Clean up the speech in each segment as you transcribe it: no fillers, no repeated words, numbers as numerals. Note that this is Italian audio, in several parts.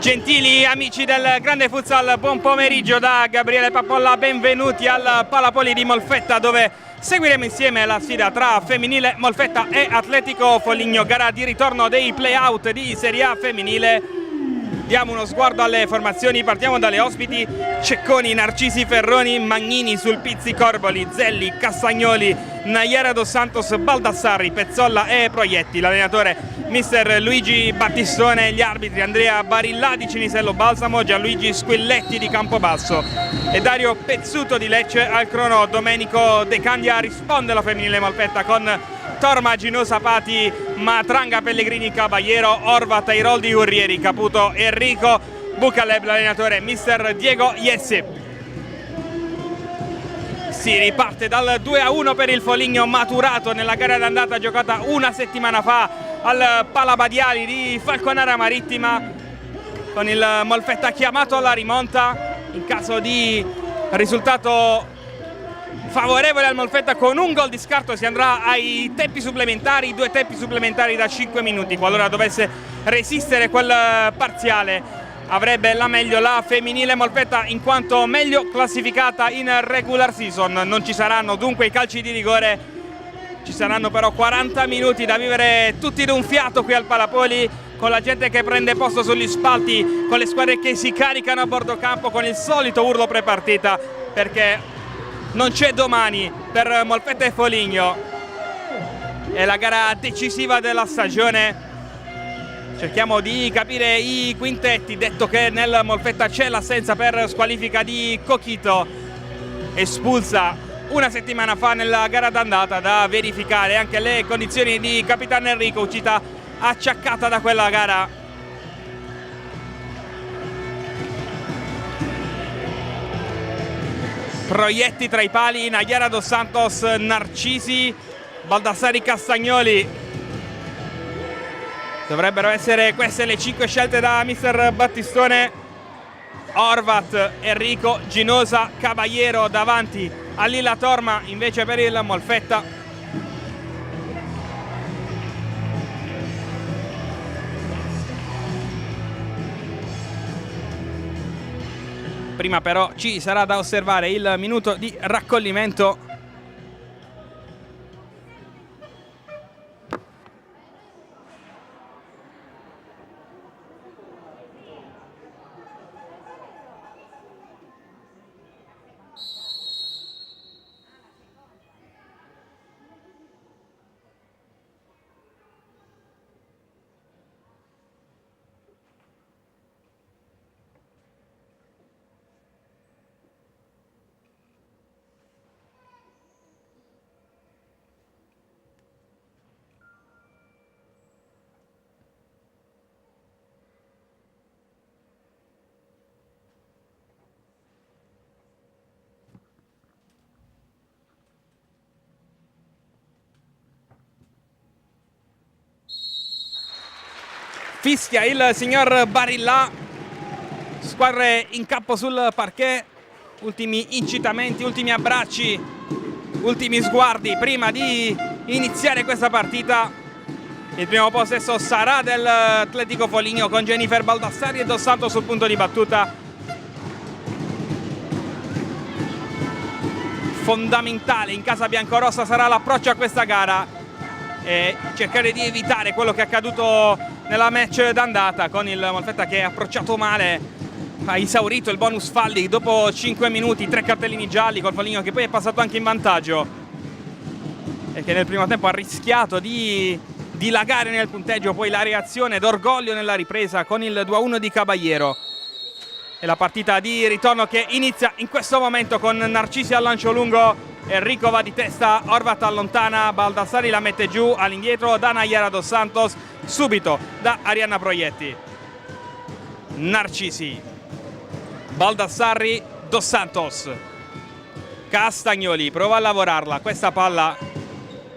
Gentili amici del Grande Futsal, buon pomeriggio da Gabriele Pappolla, benvenuti al Palapoli di Molfetta, dove seguiremo insieme la sfida tra femminile Molfetta e Atletico Foligno, gara di ritorno dei play-out di Serie A femminile. Diamo uno sguardo alle formazioni, partiamo dalle ospiti: Cecconi, Narcisi, Ferroni, Magnini, Sulpizzi, Corboli, Zelli, Castagnoli, Naiera Dos Santos, Baldassarri, Pezzolla e Proietti. L'allenatore mister Luigi Battistone, gli arbitri Andrea Barilla di Cinisello Balsamo, Gianluigi Squilletti di Campobasso e Dario Pezzuto di Lecce. Al crono Domenico De Candia. Risponde la femminile Molfetta con Torma, Ginosa, Pati, Matranga, Pellegrini, Caballero, Orvat, Airoldi, Urrieri, Caputo, Enrico, Bucaleb. L'allenatore mister Diego Iessi. Si riparte dal 2-1 per il Foligno, maturato nella gara d'andata giocata una settimana fa al Palabadiali di Falconara Marittima, con il Molfetta chiamato alla rimonta in caso di risultato favorevole al Molfetta. Con un gol di scarto si andrà ai tempi supplementari, 2 tempi supplementari da 5 minuti. Qualora dovesse resistere quel parziale, avrebbe la meglio la femminile Molfetta, in quanto meglio classificata in regular season. Non ci saranno dunque i calci di rigore, ci saranno però 40 minuti da vivere tutti d'un fiato qui al Palapoli, con la gente che prende posto sugli spalti, con le squadre che si caricano a bordo campo, con il solito urlo prepartita, perché non c'è domani per Molfetta e Foligno. È la gara decisiva della stagione. Cerchiamo di capire i quintetti, detto che nel Molfetta c'è l'assenza per squalifica di Cochito, espulsa una settimana fa nella gara d'andata. Da verificare anche le condizioni di capitano Enrico, uscita acciaccata da quella gara. Proietti tra i pali, Naiera Dos Santos, Narcisi, Baldassari, Castagnoli. Dovrebbero essere queste le 5 scelte da mister Battistone. Orvat, Enrico, Ginosa, Caballero davanti a Lilla Torma invece per il Molfetta. Prima però ci sarà da osservare il minuto di raccoglimento. Fischia il signor Barilla. Squadre in campo sul parquet. Ultimi incitamenti, ultimi abbracci, ultimi sguardi prima di iniziare questa partita. Il primo possesso sarà dell'Atletico Foligno, con Jennifer Baldassari e Dos Santos sul punto di battuta. Fondamentale in casa biancorossa sarà l'approccio a questa gara e cercare di evitare quello che è accaduto nella match d'andata, con il Molfetta che è approcciato male, ha esaurito il bonus falli dopo 5 minuti, 3 cartellini gialli, col Foligno che poi è passato anche in vantaggio e che nel primo tempo ha rischiato di dilagare nel punteggio. Poi la reazione d'orgoglio nella ripresa con il 2-1 di Caballero. E la partita di ritorno che inizia in questo momento con Narcisi al lancio lungo. Enrico va di testa, Orvat allontana, Baldassari la mette giù all'indietro da Naiera Dos Santos, subito da Arianna Proietti. Narcisi, Baldassari, Dos Santos, Castagnoli prova a lavorarla, questa palla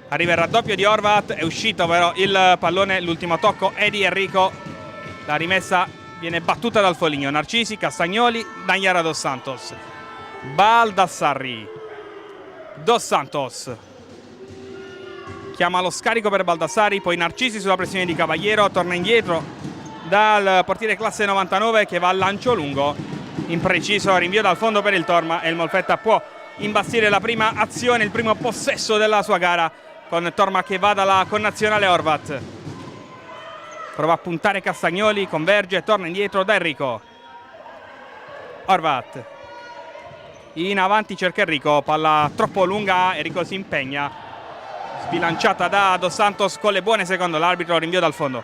arriva il raddoppio di Orvat, è uscito però il pallone, l'ultimo tocco è di Enrico, la rimessa viene battuta dal Foligno. Narcisi, Castagnoli, Naiera Dos Santos, Baldassari, Dos Santos chiama lo scarico per Baldassari, poi Narcisi sulla pressione di Caballero, torna indietro dal portiere classe 99 che va al lancio lungo, impreciso, rinvio dal fondo per il Torma e il Molfetta può imbastire la prima azione, il primo possesso della sua gara, con Torma che va dalla connazionale Horvat. Prova a puntare Castagnoli, converge, torna indietro da Enrico. Horvat in avanti, cerca Enrico, palla troppo lunga, Enrico si impegna, sbilanciata da Dos Santos con le buone secondo l'arbitro, rinvio dal fondo.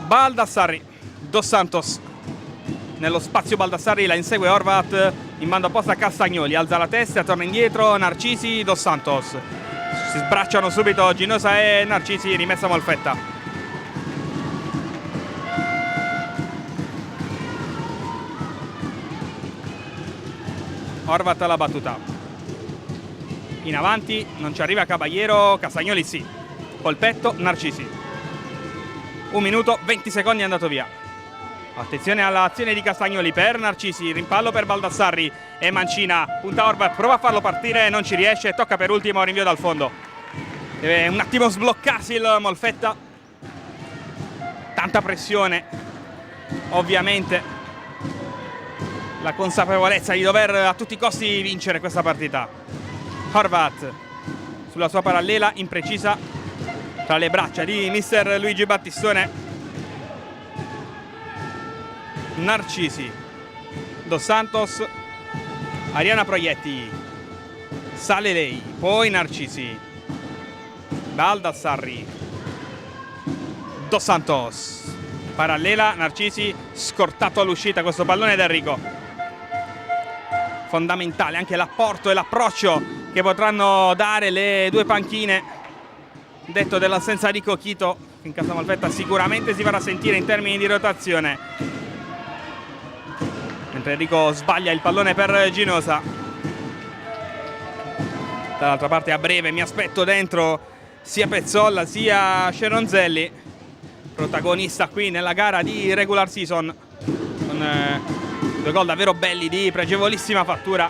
Baldassarri, Dos Santos nello spazio, Baldassarri la insegue Horvat, in banda opposta Castagnoli, alza la testa, torna indietro, Narcisi, Dos Santos. Si sbracciano subito Ginosa e Narcisi, rimessa Molfetta. Horvat alla battuta. In avanti, non ci arriva Caballero, Castagnoli sì. Col petto, Narcisi. 1 minuto, 20 secondi è andato via. Attenzione all'azione di Castagnoli per Narcisi, rimpallo per Baldassarri e Mancina, punta Horvat, prova a farlo partire, non ci riesce, tocca per ultimo, rinvio dal fondo. Deve un attimo sbloccarsi il Molfetta, tanta pressione, ovviamente la consapevolezza di dover a tutti i costi vincere questa partita. Horvat sulla sua parallela, imprecisa, tra le braccia di mister Luigi Battistone. Narcisi, Dos Santos, Ariana Proietti, sale lei, poi Narcisi, Baldassarri, Dos Santos, parallela, Narcisi, scortato all'uscita questo pallone da Enrico. Fondamentale anche l'apporto e l'approccio che potranno dare le due panchine, detto dell'assenza di Cochito, che in casa Molfetta sicuramente si farà sentire in termini di rotazione. Mentre Enrico sbaglia il pallone per Ginosa. Dall'altra parte a breve mi aspetto dentro sia Pezzolla sia Ceronzelli, protagonista qui nella gara di regular season, con 2 gol davvero belli di pregevolissima fattura.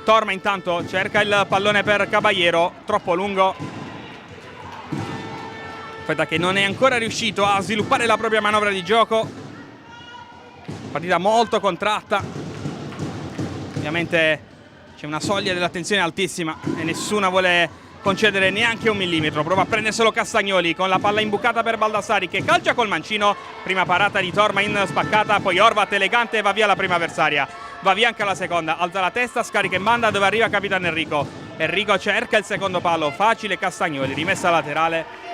Torma intanto cerca il pallone per Caballero, troppo lungo. Aspetta, che non è ancora riuscito a sviluppare la propria manovra di gioco. Partita molto contratta, ovviamente c'è una soglia dell'attenzione altissima e nessuno vuole concedere neanche 1 millimetro. Prova a prenderselo Castagnoli con la palla imbucata per Baldassarri che calcia col mancino, prima parata di Torma in spaccata, poi Horvat elegante e va via la prima avversaria, va via anche la seconda, alza la testa, scarica in banda dove arriva capitano Enrico. Enrico cerca il secondo palo, facile Castagnoli, rimessa laterale.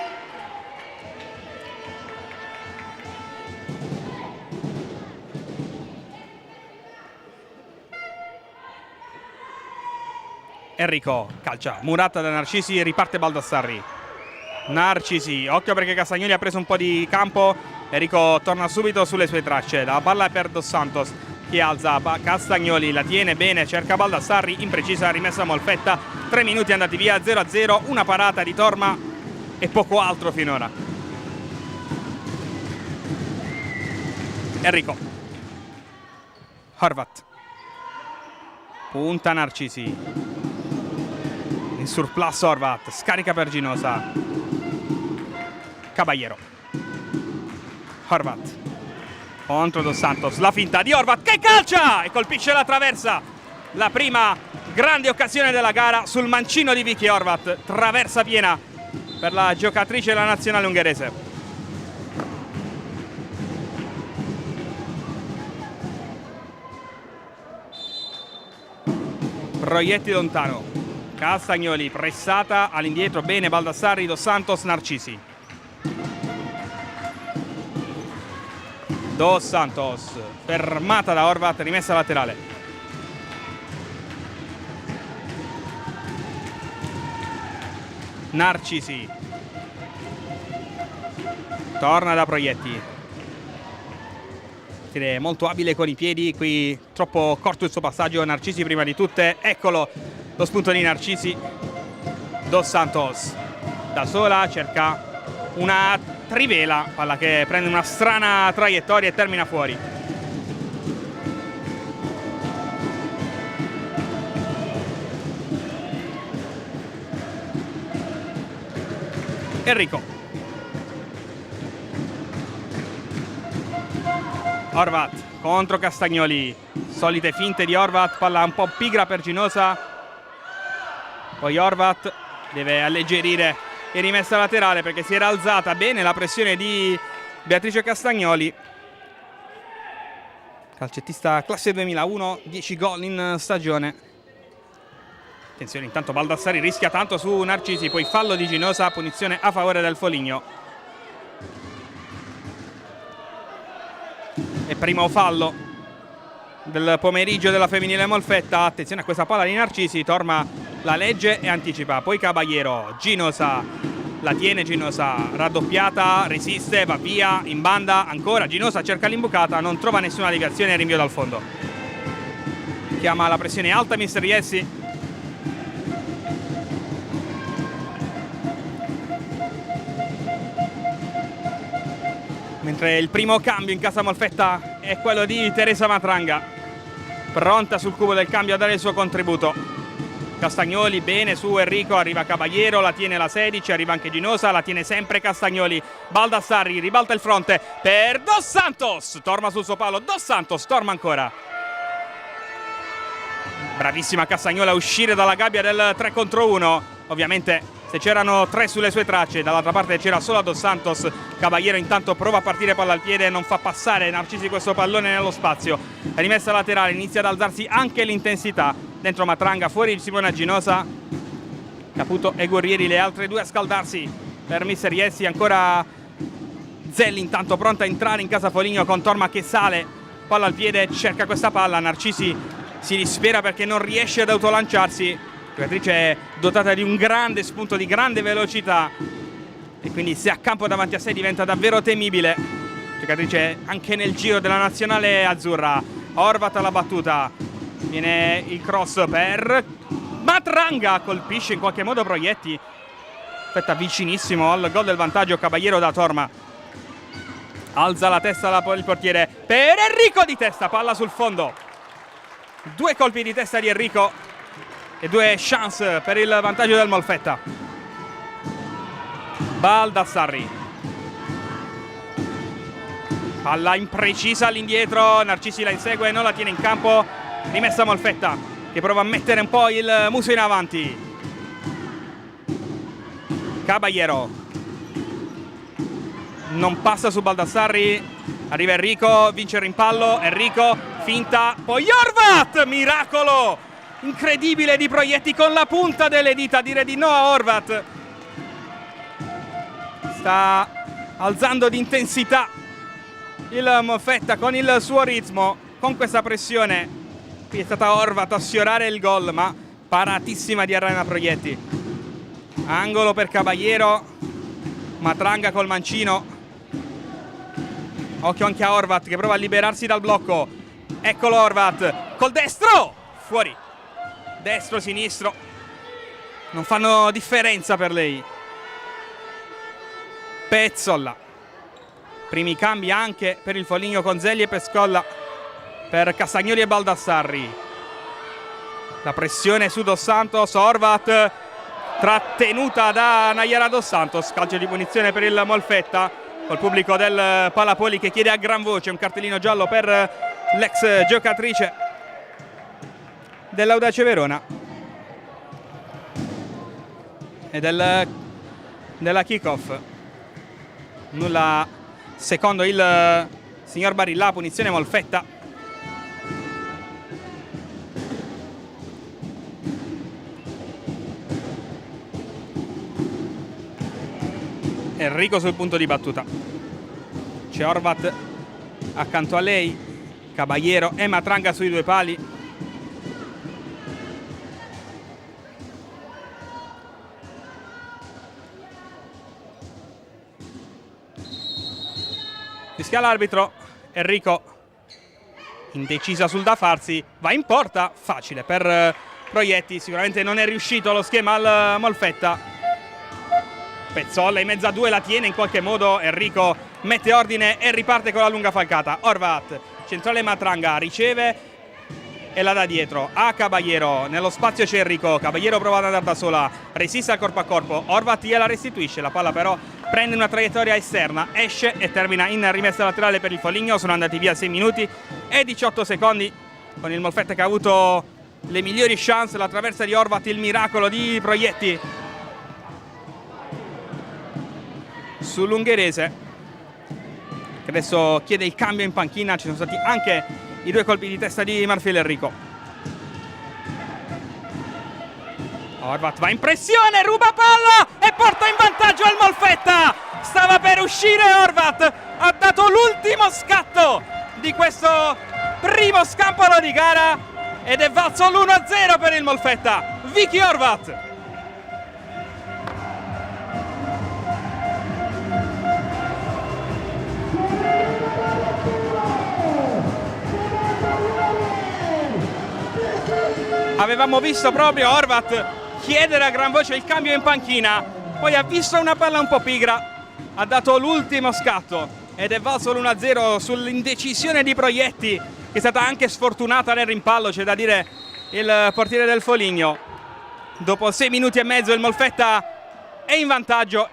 Enrico calcia, murata da Narcisi, riparte Baldassarri. Narcisi, occhio perché Castagnoli ha preso un po' di campo, Enrico torna subito sulle sue tracce, la palla è per Dos Santos che alza, Castagnoli la tiene bene, cerca Baldassarri, imprecisa, rimessa Molfetta, 3 minuti andati via, 0-0, una parata di Torma e poco altro finora. Enrico, Horvat, punta Narcisi. In surplus Horvat, scarica per Ginosa. Caballero. Horvat contro Dos Santos, la finta di Horvat che calcia e colpisce la traversa. La prima grande occasione della gara sul mancino di Vicky Horvat, traversa piena per la giocatrice della nazionale ungherese. Proietti lontano, Castagnoli, pressata all'indietro, bene Baldassarri, Dos Santos, Narcisi. Dos Santos, fermata da Horvat, rimessa laterale. Narcisi. Torna da Proietti. Molto abile con i piedi, qui troppo corto il suo passaggio. Narcisi prima di tutte, eccolo lo spunto di Narcisi. Dos Santos da sola cerca una trivela, palla che prende una strana traiettoria e termina fuori. Enrico. Horvat contro Castagnoli, solite finte di Horvat, palla un po' pigra per Ginosa, poi Horvat deve alleggerire e rimessa laterale perché si era alzata bene la pressione di Beatrice Castagnoli, calcettista classe 2001, 10 gol in stagione. Attenzione, intanto Baldassari rischia tanto su Narcisi, poi fallo di Ginosa, punizione a favore del Foligno. E primo fallo del pomeriggio della femminile Molfetta. Attenzione a questa palla di Narcisi, Torma la legge e anticipa, poi Caballero, Ginosa, la tiene Ginosa, raddoppiata, resiste, va via, in banda, ancora Ginosa cerca l'imbucata, non trova nessuna legazione, rinvio dal fondo. Chiama la pressione alta Mister Iessi. Mentre il primo cambio in casa Molfetta è quello di Teresa Matranga, pronta sul cubo del cambio a dare il suo contributo. Castagnoli bene su Enrico, arriva Caballero, la tiene la 16, arriva anche Ginosa, la tiene sempre Castagnoli. Baldassarri ribalta il fronte per Dos Santos, torna sul suo palo, Dos Santos torna ancora. Bravissima Castagnoli a uscire dalla gabbia del 3 contro 1, ovviamente se c'erano 3 sulle sue tracce, dall'altra parte c'era solo Dos Santos. Caballero intanto prova a partire palla al piede, non fa passare Narcisi questo pallone nello spazio. Rimessa laterale, inizia ad alzarsi anche l'intensità. Dentro Matranga, fuori Simona Ginosa. Caputo e Guerrieri, le altre due a scaldarsi per Mister Iessi. Ancora Zelli intanto pronta a entrare in casa Foligno con Torma che sale. Palla al piede, cerca questa palla. Narcisi si dispera perché non riesce ad autolanciarsi. Giocatrice è dotata di un grande spunto, di grande velocità, e quindi se a campo davanti a sé diventa davvero temibile. Giocatrice anche nel giro della nazionale azzurra. Horvat alla battuta, viene il cross per Matranga, colpisce in qualche modo Proietti, aspetta vicinissimo al gol del vantaggio Caballero da Torma. Alza la testa il portiere per Enrico di testa, palla sul fondo. 2 colpi di testa di Enrico e 2 chance per il vantaggio del Molfetta. Baldassarri, palla imprecisa all'indietro, Narcisi la insegue, non la tiene in campo, rimessa Molfetta che prova a mettere un po' il muso in avanti. Caballero non passa su Baldassarri, arriva Enrico, vince il rimpallo, Enrico finta, poi Horvat, miracolo incredibile di Proietti con la punta delle dita, dire di no a Horvat. Sta alzando di intensità il Molfetta con il suo ritmo, con questa pressione. Qui è stata Horvat a sfiorare il gol, ma paratissima di Arena Proietti. Angolo per Caballero, Matranga col mancino. Occhio anche a Horvat che prova a liberarsi dal blocco. Eccolo Horvat col destro, fuori. Destro, sinistro, non fanno differenza per lei. Pezzolla, primi cambi anche per il Foligno con Zelli e Pescolla per Castagnoli e Baldassarri. La pressione su Dos Santos, Horvat trattenuta da Nayara Dos Santos, calcio di punizione per il Molfetta, col pubblico del Palapoli che chiede a gran voce un cartellino giallo per l'ex giocatrice dell'Audace Verona e della kick-off. Nulla secondo il signor Barilla, punizione Molfetta. Enrico sul punto di battuta, c'è Horvat accanto a lei, Caballero e Matranga sui 2 pali. Fischia l'arbitro, Enrico indecisa sul da farsi, va in porta, facile per Proietti, sicuramente non è riuscito lo schema al Molfetta. Pezzolla in mezzo a 2, la tiene in qualche modo, Enrico mette ordine e riparte con la lunga falcata. Horvat, centrale Matranga, riceve, e la dà dietro a Caballero. Nello spazio c'è Enrico, Caballero prova ad andare da sola, resiste al corpo a corpo, Horvat gliela restituisce, la palla però prende una traiettoria esterna, esce e termina in rimessa laterale per il Foligno. Sono andati via 6 minuti e 18 secondi con il Molfetta che ha avuto le migliori chance, la traversa di Horvat, il miracolo di Proietti sull'ungherese, che adesso chiede il cambio in panchina. Ci sono stati anche i 2 colpi di testa di Marfil Enrico. Horvat va in pressione, ruba palla e porta in vantaggio al Molfetta. Stava per uscire Horvat, ha dato l'ultimo scatto di questo primo scampolo di gara ed è valso l'1-0 per il Molfetta. Vicky Horvat. Avevamo visto proprio Horvat chiedere a gran voce il cambio in panchina, poi ha visto una palla un po' pigra, ha dato l'ultimo scatto ed è valso l'1-0 sull'indecisione di Proietti, che è stata anche sfortunata nel rimpallo, c'è da dire, il portiere del Foligno. Dopo 6 minuti e mezzo il Molfetta è in vantaggio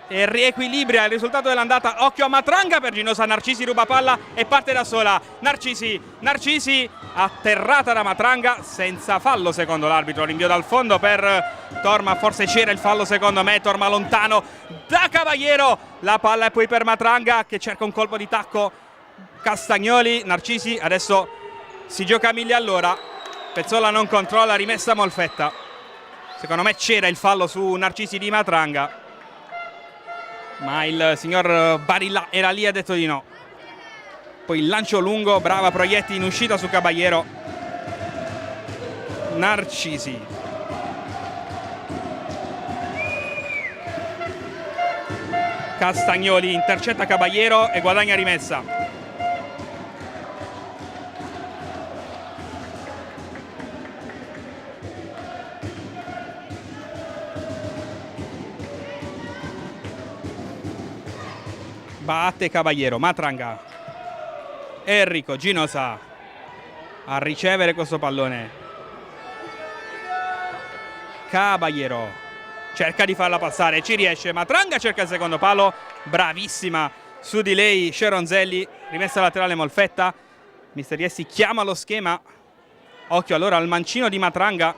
e riequilibra il risultato dell'andata. Occhio a Matranga per Ginosa, Narcisi ruba palla e parte da sola. Narcisi atterrata da Matranga, senza fallo secondo l'arbitro, rinvio dal fondo per Torma, forse c'era il fallo secondo me. Torma lontano da Caballero, la palla è poi per Matranga che cerca un colpo di tacco. Castagnoli, Narcisi, adesso si gioca 1000 all'ora, Pezzola non controlla, rimessa Molfetta. Secondo me c'era il fallo su Narcisi di Matranga, ma il signor Barilla era lì e ha detto di no. Poi il lancio lungo, brava Proietti in uscita su Caballero. Narcisi, Castagnoli intercetta Caballero e guadagna rimessa. Batte Caballero, Matranga, Enrico, Ginosa a ricevere questo pallone. Caballero cerca di farla passare, ci riesce. Matranga cerca il secondo palo, bravissima su di lei Ceronzelli, rimessa laterale Molfetta. Mister Iessi chiama lo schema, occhio allora al mancino di Matranga,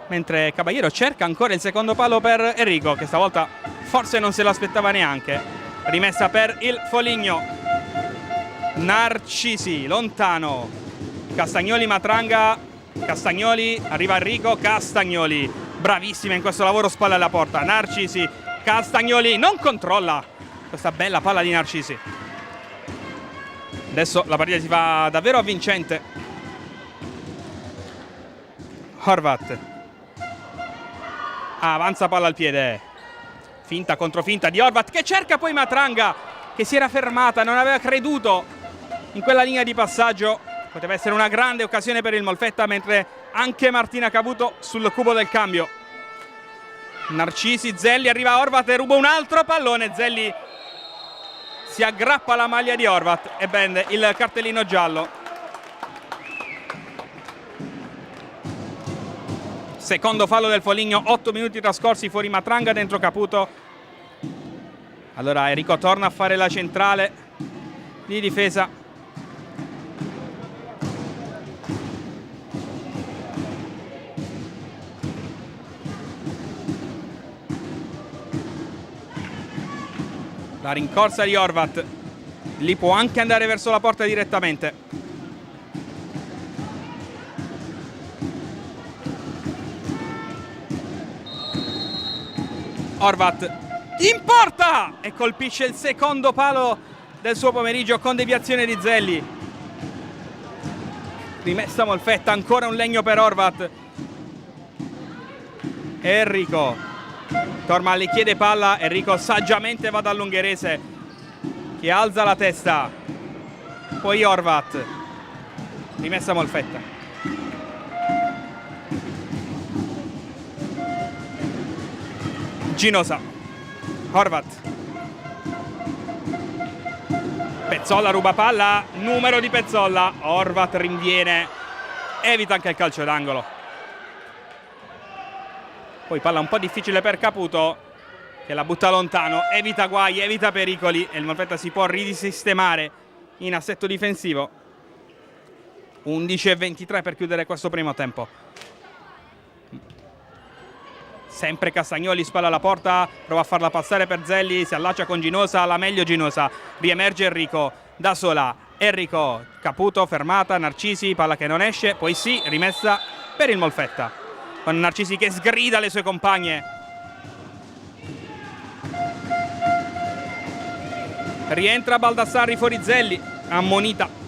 mentre Caballero cerca ancora il secondo palo per Enrico, che stavolta forse non se l'aspettava neanche. Rimessa per il Foligno. Narcisi lontano, Castagnoli, Matranga, Castagnoli, arriva Enrico, Castagnoli bravissima in questo lavoro spalla alla porta. Narcisi, Castagnoli non controlla questa bella palla di Narcisi. Adesso la partita si fa davvero avvincente. Horvat avanza palla al piede, finta contro finta di Horvat che cerca poi Matranga, che si era fermata, non aveva creduto in quella linea di passaggio. Poteva essere una grande occasione per il Molfetta, mentre anche Martina Cavuto sul cubo del cambio. Narcisi, Zelli, arriva Horvat e ruba un altro pallone. Zelli si aggrappa alla maglia di Horvat e prende il cartellino giallo. Secondo fallo del Foligno, 8 minuti trascorsi, fuori Matranga, dentro Caputo. Allora Enrico torna a fare la centrale di difesa. La rincorsa di Horvat, lì può anche andare verso la porta direttamente. Horvat in porta e colpisce il secondo palo del suo pomeriggio con deviazione di Zelli. Rimessa Molfetta, ancora un legno per Horvat. Enrico Torma le chiede palla, Enrico saggiamente va dall'ungherese che alza la testa. Poi Horvat, rimessa Molfetta. Ginosa, Horvat, Pezzolla ruba palla, numero di Pezzolla, Horvat rinviene, evita anche il calcio d'angolo. Poi palla un po' difficile per Caputo, che la butta lontano, evita guai, evita pericoli e il Molfetta si può risistemare in assetto difensivo. 11:23 per chiudere questo primo tempo. Sempre Castagnoli, spalla alla porta, prova a farla passare per Zelli, si allaccia con Ginosa, la meglio Ginosa, riemerge Enrico, da sola, Enrico, Caputo, fermata, Narcisi, palla che non esce, poi sì, rimessa per il Molfetta, con Narcisi che sgrida le sue compagne. Rientra Baldassarri fuori Zelli, ammonita.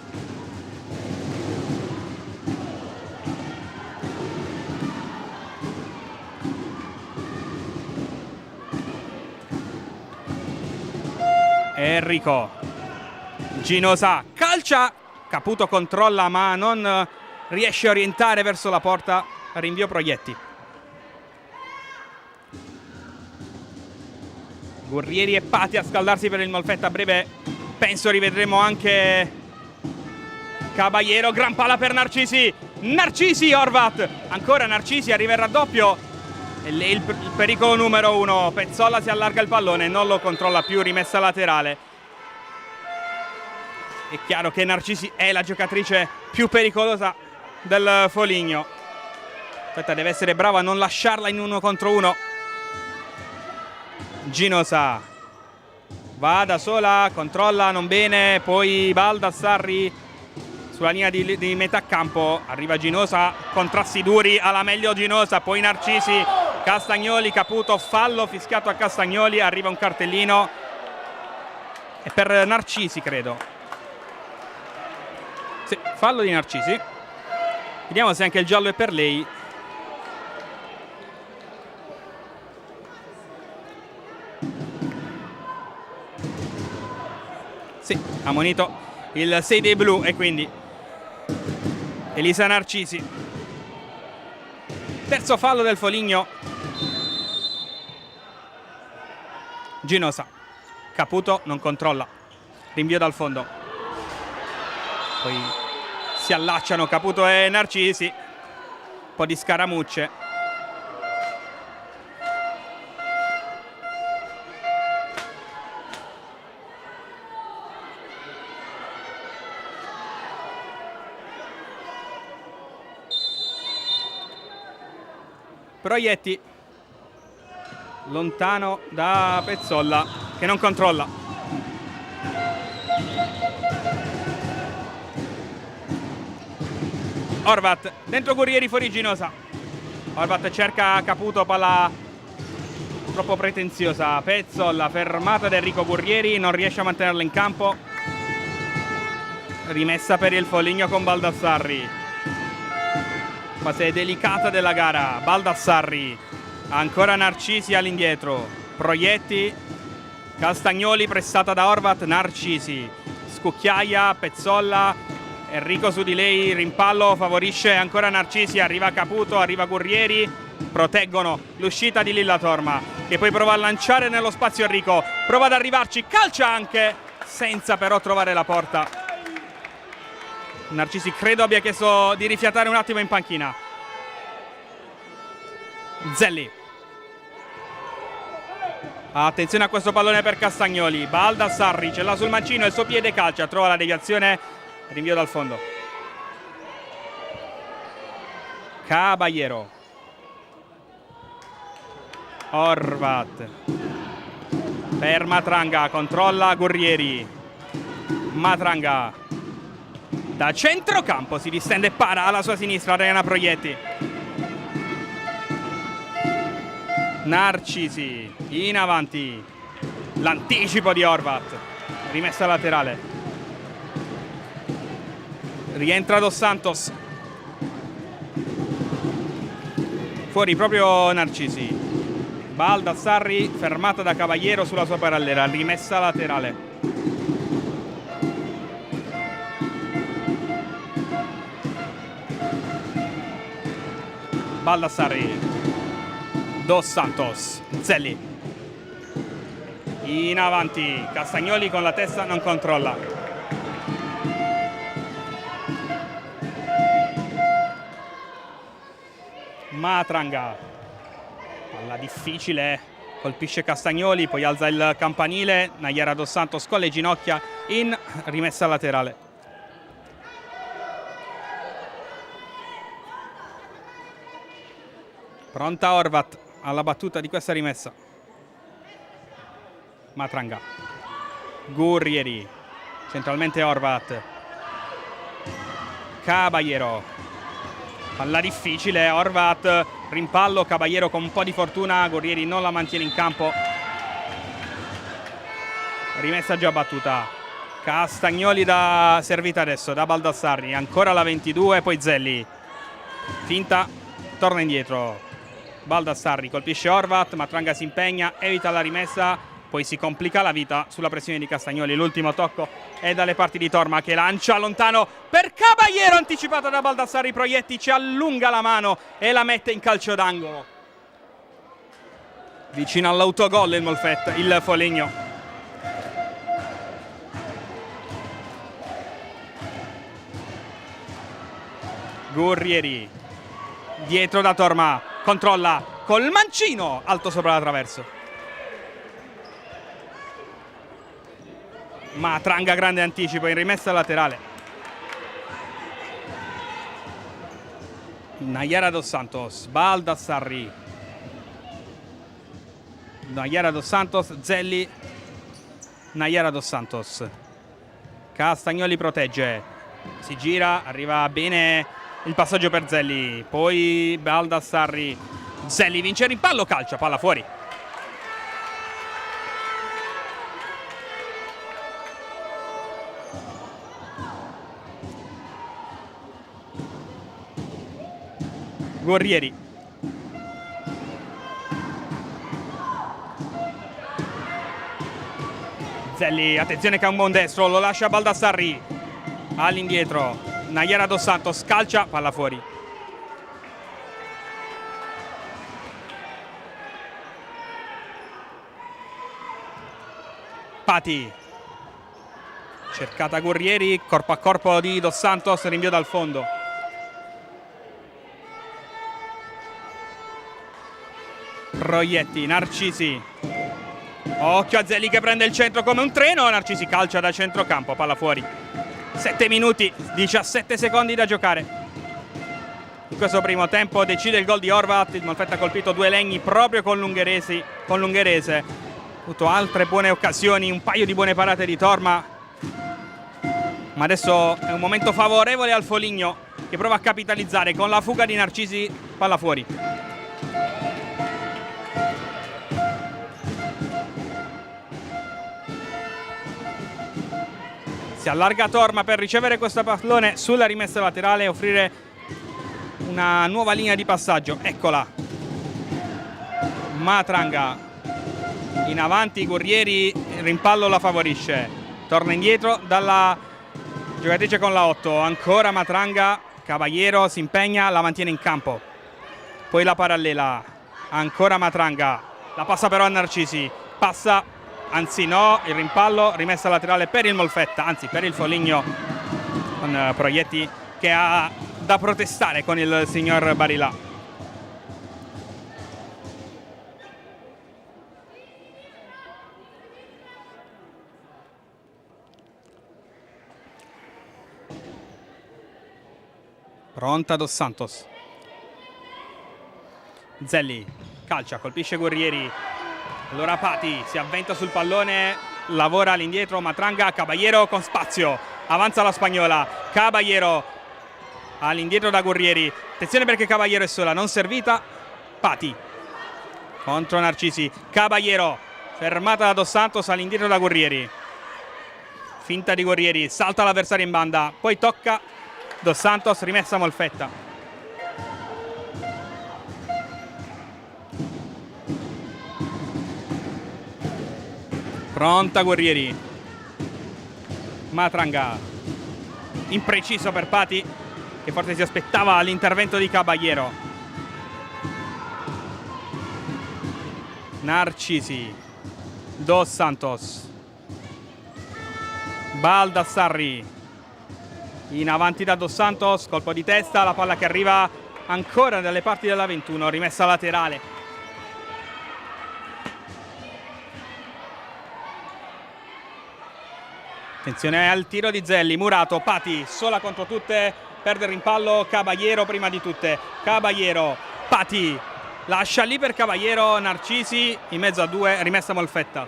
Enrico, Ginosa, calcia, Caputo controlla ma non riesce a orientare verso la porta, rinvio Proietti. Gurrieri e Pati a scaldarsi per il Molfetta, a breve penso rivedremo anche Caballero, gran palla per Narcisi, Narcisi, Horvat, ancora Narcisi, arriva il raddoppio. E lì il pericolo numero 1, Pezzolla si allarga il pallone, non lo controlla più, rimessa laterale. È chiaro che Narcisi è la giocatrice più pericolosa del Foligno. Aspetta, deve essere brava a non lasciarla in 1 contro 1. Ginosa va da sola, controlla non bene, poi Baldassarri sulla linea di metà campo, arriva Ginosa, contrasti duri, alla meglio Ginosa, poi Narcisi, Castagnoli, Caputo, fallo fischiato a Castagnoli, arriva un cartellino, è per Narcisi credo. Sì, fallo di Narcisi, vediamo se anche il giallo è per lei. Sì, ammonito il 6 dei blu e quindi Elisa Narcisi. Terzo fallo del Foligno. Ginosa, Caputo non controlla, rinvio dal fondo, poi si allacciano Caputo e Narcisi, un po' di scaramucce. Proietti lontano da Pezzolla che non controlla. Horvat dentro Gurrieri, fuori Ginosa. Horvat cerca Caputo, palla troppo pretenziosa. Pezzolla fermata da Enrico Gurrieri, non riesce a mantenerla in campo. Rimessa per il Foligno con Baldassarri. Fase delicata della gara. Baldassarri, ancora Narcisi all'indietro, Proietti, Castagnoli pressata da Horvat, Narcisi, scucchiaia, Pezzolla, Enrico su di lei, rimpallo, favorisce ancora Narcisi, arriva Caputo, arriva Gurrieri, proteggono l'uscita di Lilla Torma, che poi prova a lanciare nello spazio Enrico, prova ad arrivarci, calcia anche, senza però trovare la porta. Narcisi credo abbia chiesto di rifiatare un attimo in panchina. Zelli, attenzione a questo pallone per Castagnoli. Baldassarri ce l'ha sul mancino, il suo piede calcia, trova la deviazione, rinvio dal fondo. Caballero, Horvat per Matranga, controlla Gurrieri. Matranga da centrocampo si distende, para alla sua sinistra Adriana Proietti. Narcisi in avanti, l'anticipo di Horvat, rimessa laterale, rientra Dos Santos, fuori proprio Narcisi. Baldassarri fermata da Caballero sulla sua parallela, rimessa laterale. Baldassarri, Dos Santos, Zelli in avanti, Castagnoli con la testa non controlla. Matranga, palla difficile, colpisce Castagnoli, poi alza il campanile, Nayara Dos Santos con le ginocchia in rimessa laterale. Pronta Horvat alla battuta di questa rimessa. Matranga, Gurrieri, centralmente Horvat, Caballero, palla difficile, Horvat, rimpallo, Caballero con un po' di fortuna, Gurrieri non la mantiene in campo. Rimessa già battuta, Castagnoli da servita adesso da Baldassarri, ancora la 22, poi Zelli, finta, torna indietro, Baldassarri colpisce Horvat, Matranga si impegna, evita la rimessa, poi si complica la vita sulla pressione di Castagnoli. L'ultimo tocco è dalle parti di Torma che lancia lontano per Caballero, anticipata da Baldassarri, Proietti ci allunga la mano e la mette in calcio d'angolo. Vicino all'autogol il Foligno. Gurrieri, dietro da Torma, controlla col mancino, alto sopra la traverso. Matranga, grande anticipo in rimessa laterale. Nayara Dos Santos, Baldassarri, Nayara Dos Santos, Zelli, Nayara Dos Santos, Castagnoli protegge, si gira, arriva bene il passaggio per Zelli, poi Baldassarri, Zelli vince il rimpallo, calcia, palla fuori. Gurrieri, Zelli, attenzione che ha un buon destro, lo lascia Baldassarri, all'indietro, Nayara Dos Santos, calcia, palla fuori. Pati, cercata Gurrieri, corpo a corpo di Dos Santos, rinvio dal fondo. Proietti, Narcisi, occhio a Zelli che prende il centro come un treno, Narcisi calcia da centrocampo, palla fuori. 7 minuti, 17 secondi da giocare. In questo primo tempo decide il gol di Horvat, il Molfetta ha colpito 2 legni proprio con l'ungherese. Ha avuto altre buone occasioni, un paio di buone parate di Torma, ma adesso è un momento favorevole al Foligno che prova a capitalizzare con la fuga di Narcisi, palla fuori. Si allarga Torma per ricevere questo pallone sulla rimessa laterale e offrire una nuova linea di passaggio. Eccola. Matranga in avanti, Gurrieri, il rimpallo la favorisce. Torna indietro dalla giocatrice con la 8. Ancora Matranga, Caballero si impegna, la mantiene in campo. Poi la parallela. Ancora Matranga. La passa però a Narcisi. Passa. Anzi no, il rimpallo, rimessa laterale per il Molfetta, anzi per il Foligno, con Proietti che ha da protestare con il signor Barilà. Pronta Dos Santos. Zelli, calcia, colpisce Gurrieri. Allora Pati si avventa sul pallone, lavora all'indietro, Matranga, Caballero con spazio, avanza la spagnola, Caballero all'indietro da Gurrieri, attenzione perché Caballero è sola, non servita, Pati contro Narcisi, Caballero fermata da Dos Santos, all'indietro da Gurrieri, finta di Gurrieri, salta l'avversario in banda, poi tocca Dos Santos, rimessa Molfetta. Pronta Gurrieri, Matranga, impreciso per Pati che forse si aspettava l'intervento di Caballero. Narcisi, Dos Santos, Baldassarri in avanti da Dos Santos, colpo di testa, la palla che arriva ancora dalle parti della 21, rimessa laterale. Attenzione al tiro di Zelli, Murato, Pati, sola contro tutte, perde il rimpallo Caballero prima di tutte. Caballero, Pati, lascia lì per Caballero, Narcisi in mezzo a due, rimessa Molfetta.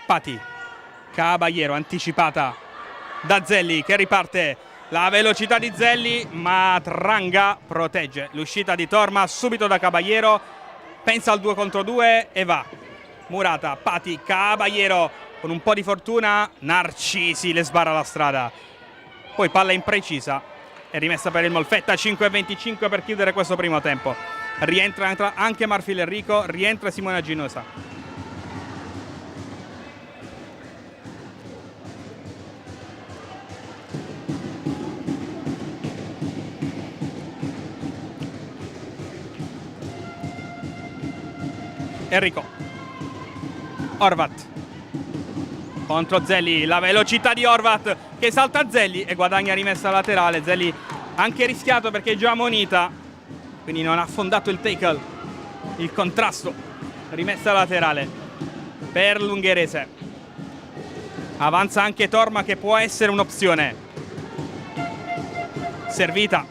Pati, Caballero, anticipata da Zelli che riparte. La velocità di Zelli, ma Tranga protegge l'uscita di Torma subito da Caballero. Pensa al 2 contro 2 e va. Murata, Pati, Caballero con un po' di fortuna. Narcisi le sbarra la strada. Poi palla imprecisa e rimessa per il Molfetta. 5:25 per chiudere questo primo tempo. Rientra anche Marfil Enrico, rientra Simona Ginosa. Enrico, Horvat contro Zelli, la velocità di Horvat che salta Zelli e guadagna rimessa laterale. Zelli anche rischiato perché è già ammonita, quindi non ha affondato il tackle, il contrasto. Rimessa laterale per l'ungherese. Avanza anche Torma che può essere un'opzione. Servita,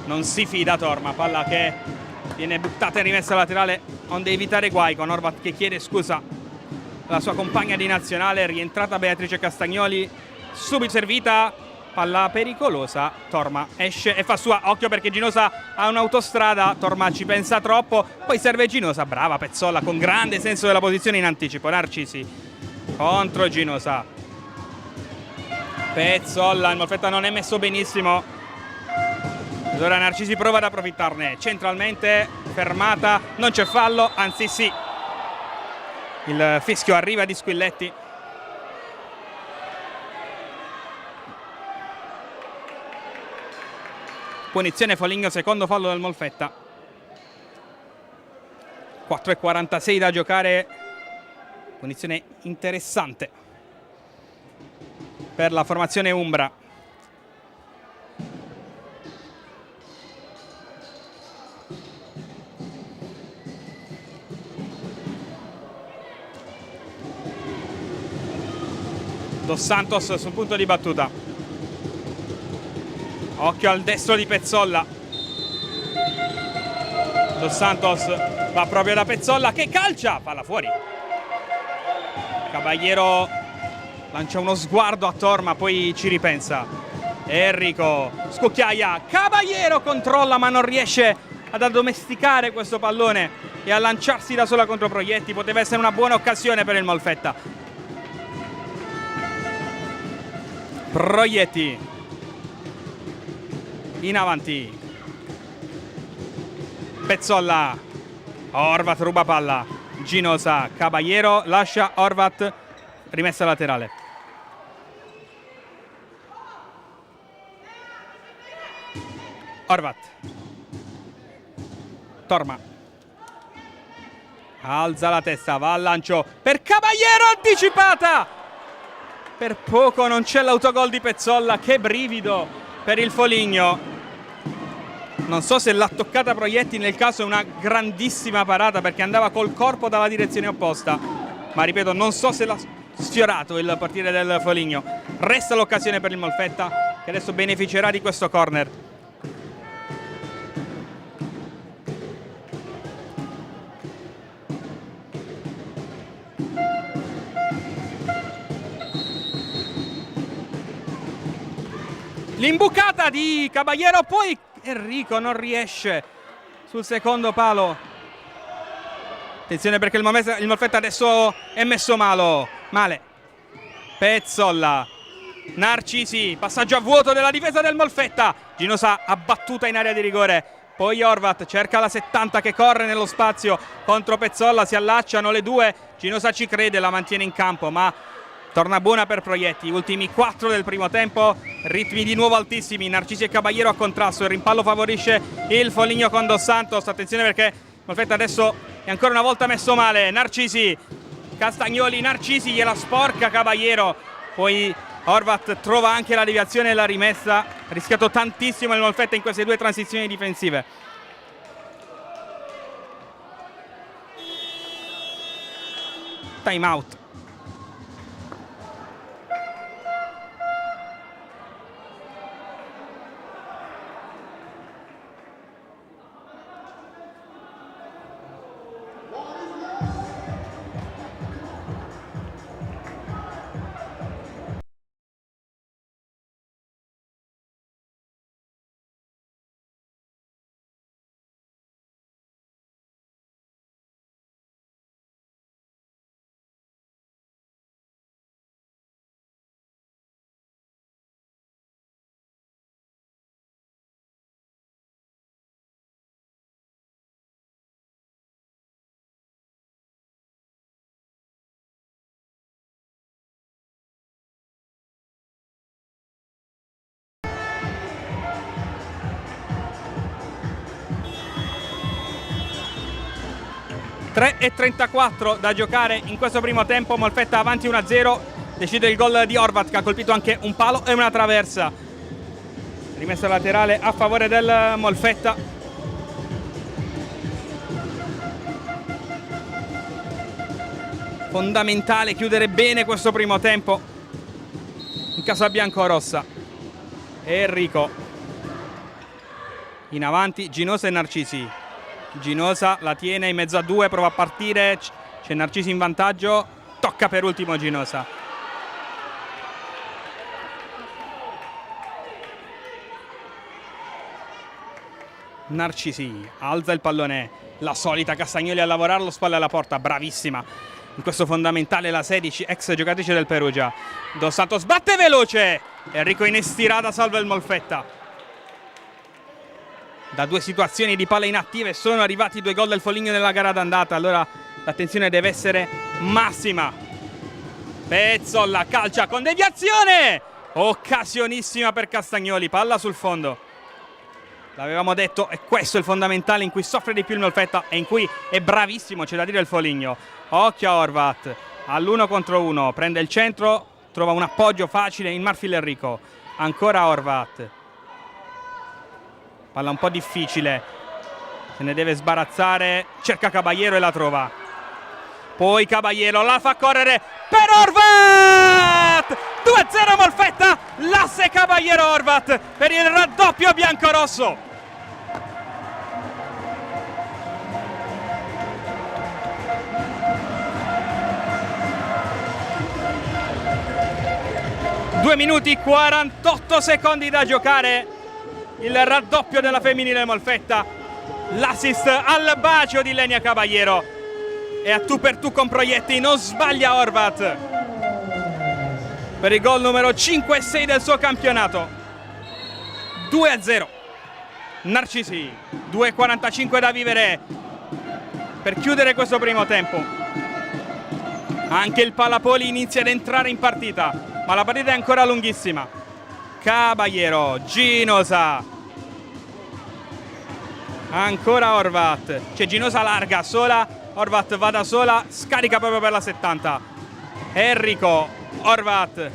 non si fida Torma, palla che viene buttata in rimessa laterale onde evitare guai, con Horvat che chiede scusa alla sua compagna di nazionale. Rientrata Beatrice Castagnoli, subito servita, palla pericolosa. Torma esce e fa sua. Occhio perché Ginosa ha un'autostrada, Torma ci pensa troppo, poi serve Ginosa. Brava Pezzolla con grande senso della posizione in anticipo. Narcisi contro Ginosa. Pezzolla, il Molfetta non è messo benissimo. Allora Narcisi prova ad approfittarne. Centralmente, fermata, non c'è fallo, anzi sì. Il fischio arriva di Squilletti. Punizione Foligno, secondo fallo del Molfetta. 4:46 da giocare. Punizione interessante per la formazione umbra. Dos Santos sul punto di battuta. Occhio al destro di Pezzolla. Dos Santos va proprio da Pezzolla che calcia, palla fuori. Caballero lancia uno sguardo a Torma, poi ci ripensa. Enrico scucchiaia, Caballero controlla ma non riesce ad addomesticare questo pallone e a lanciarsi da sola contro Proietti. Poteva essere una buona occasione per il Molfetta. Proietti in avanti, Pezzolla, Horvat ruba palla, Ginosa, Caballero lascia Horvat, rimessa laterale. Horvat, Torma, alza la testa, va al lancio per Caballero, anticipata. Per poco non c'è l'autogol di Pezzolla, che brivido per il Foligno. Non so se l'ha toccata Proietti, nel caso è una grandissima parata perché andava col corpo dalla direzione opposta. Ma ripeto, non so se l'ha sfiorato il portiere del Foligno. Resta l'occasione per il Molfetta che adesso beneficerà di questo corner. L'imbucata di Caballero, poi Enrico non riesce sul secondo palo. Attenzione perché il Molfetta adesso è messo male. Pezzolla, Narcisi, passaggio a vuoto della difesa del Molfetta. Ginosa abbattuta in area di rigore. Poi Horvat cerca la 70 che corre nello spazio contro Pezzolla, si allacciano le due. Ginosa ci crede, la mantiene in campo, ma Torna buona per Proietti, ultimi 4 del primo tempo, ritmi di nuovo altissimi, Narcisi e Caballero a contrasto, il rimpallo favorisce il Foligno con Dos Santos, attenzione perché Molfetta adesso è ancora una volta messo male, Narcisi, Castagnoli, Narcisi gliela sporca Caballero, poi Horvat trova anche la deviazione e la rimessa, ha rischiato tantissimo il Molfetta in queste 2 transizioni difensive. Time out. (3:34 da giocare in questo primo tempo, Molfetta avanti 1-0, decide il gol di Horvat che ha colpito anche un palo e una traversa, rimessa laterale a favore del Molfetta. Fondamentale chiudere bene questo primo tempo in casa biancorossa. Enrico in avanti, Ginosa e Narcisi. Ginosa la tiene in mezzo a 2, prova a partire, c'è Narcisi in vantaggio, tocca per ultimo Ginosa. Narcisi alza il pallone, la solita Castagnoli a lavorarlo, spalle alla porta, bravissima in questo fondamentale la 16, ex giocatrice del Perugia. Dos Santos batte veloce, Enrico in estirata salva il Molfetta. Da 2 situazioni di palla inattive sono arrivati 2 gol del Foligno nella gara d'andata, allora l'attenzione deve essere massima. Pezzolla calcia con deviazione, occasionissima per Castagnoli, palla sul fondo. L'avevamo detto, e questo è il fondamentale in cui soffre di più il Molfetta e in cui è bravissimo, c'è da dire, il Foligno. Occhio a Horvat, all'1 contro 1, prende il centro, trova un appoggio facile in Marfil Enrico. Ancora Horvat. Palla un po' difficile, se ne deve sbarazzare, cerca Caballero e la trova. Poi Caballero la fa correre per Horvat! 2-0 Molfetta, l'asse Caballero Horvat per il raddoppio biancorosso. Due minuti 48 secondi da giocare. Il raddoppio della femminile Molfetta, l'assist al bacio di Lenia Caballero e a tu per tu con Proietti, non sbaglia Horvat per il gol numero 5 e 6 del suo campionato. 2-0 Narcisi, 2:45 da vivere per chiudere questo primo tempo. Anche il Palapoli inizia ad entrare in partita, ma la partita è ancora lunghissima. Caballero, Ginosa, ancora Horvat, c'è Ginosa larga, sola, Horvat va da sola, scarica proprio per la 70. Enrico, Horvat,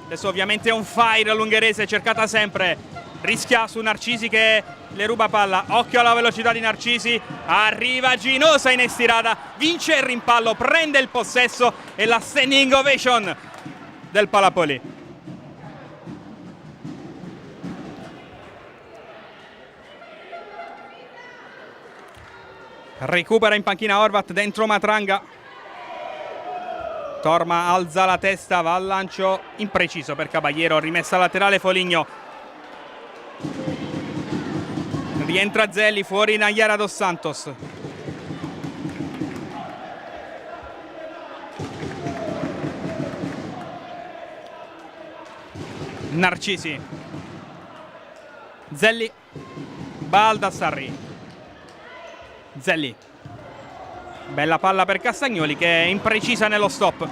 adesso ovviamente on fire l'ungherese, cercata sempre, rischia su Narcisi che le ruba palla, occhio alla velocità di Narcisi, arriva Ginosa in estirata, vince il rimpallo, prende il possesso e la standing ovation del Palapoli. Recupera in panchina Horvat, dentro Matranga. Torma alza la testa, va al lancio impreciso per Caballero, rimessa laterale Foligno. Rientra Zelli, fuori Nayara Dos Santos. Narcisi. Zelli, Baldassarri. Zelli, bella palla per Castagnoli che è imprecisa nello stop.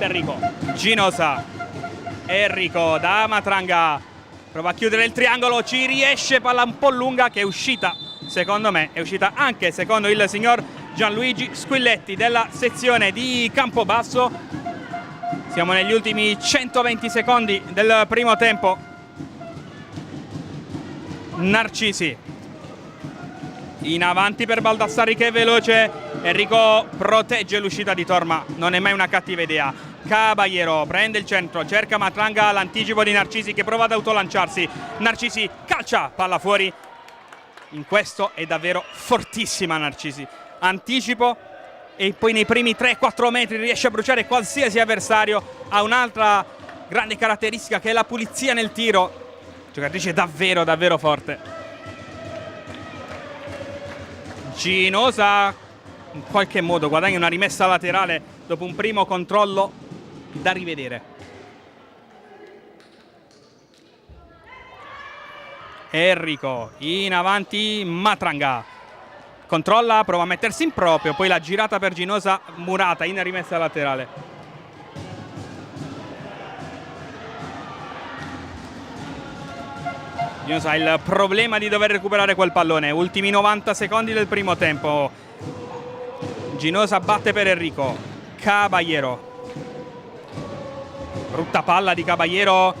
batte Enrico. Ginosa. Enrico da Matranga. Prova a chiudere il triangolo, ci riesce, palla un po' lunga che è uscita. Secondo me è uscita anche secondo il signor Gianluigi Squilletti della sezione di Campobasso. Siamo negli ultimi 120 secondi del primo tempo. Narcisi in avanti per Baldassarri che è veloce. Enrico protegge l'uscita di Torma, non è mai una cattiva idea. Caballero prende il centro, cerca Matranga, l'anticipo di Narcisi che prova ad autolanciarsi. Narcisi calcia, palla fuori. In questo è davvero fortissima Narcisi. Anticipo e poi nei primi 3-4 metri riesce a bruciare qualsiasi avversario. Ha un'altra grande caratteristica che è la pulizia nel tiro. Giocatrice davvero davvero forte. Ginosa in qualche modo guadagna una rimessa laterale dopo un primo controllo da rivedere. Enrico in avanti, Matranga controlla, prova a mettersi in proprio, poi la girata per Ginosa, murata in rimessa laterale. Ginosa ha il problema di dover recuperare quel pallone. Ultimi 90 secondi del primo tempo. Ginosa batte per Enrico. Caballero. Brutta palla di Caballero.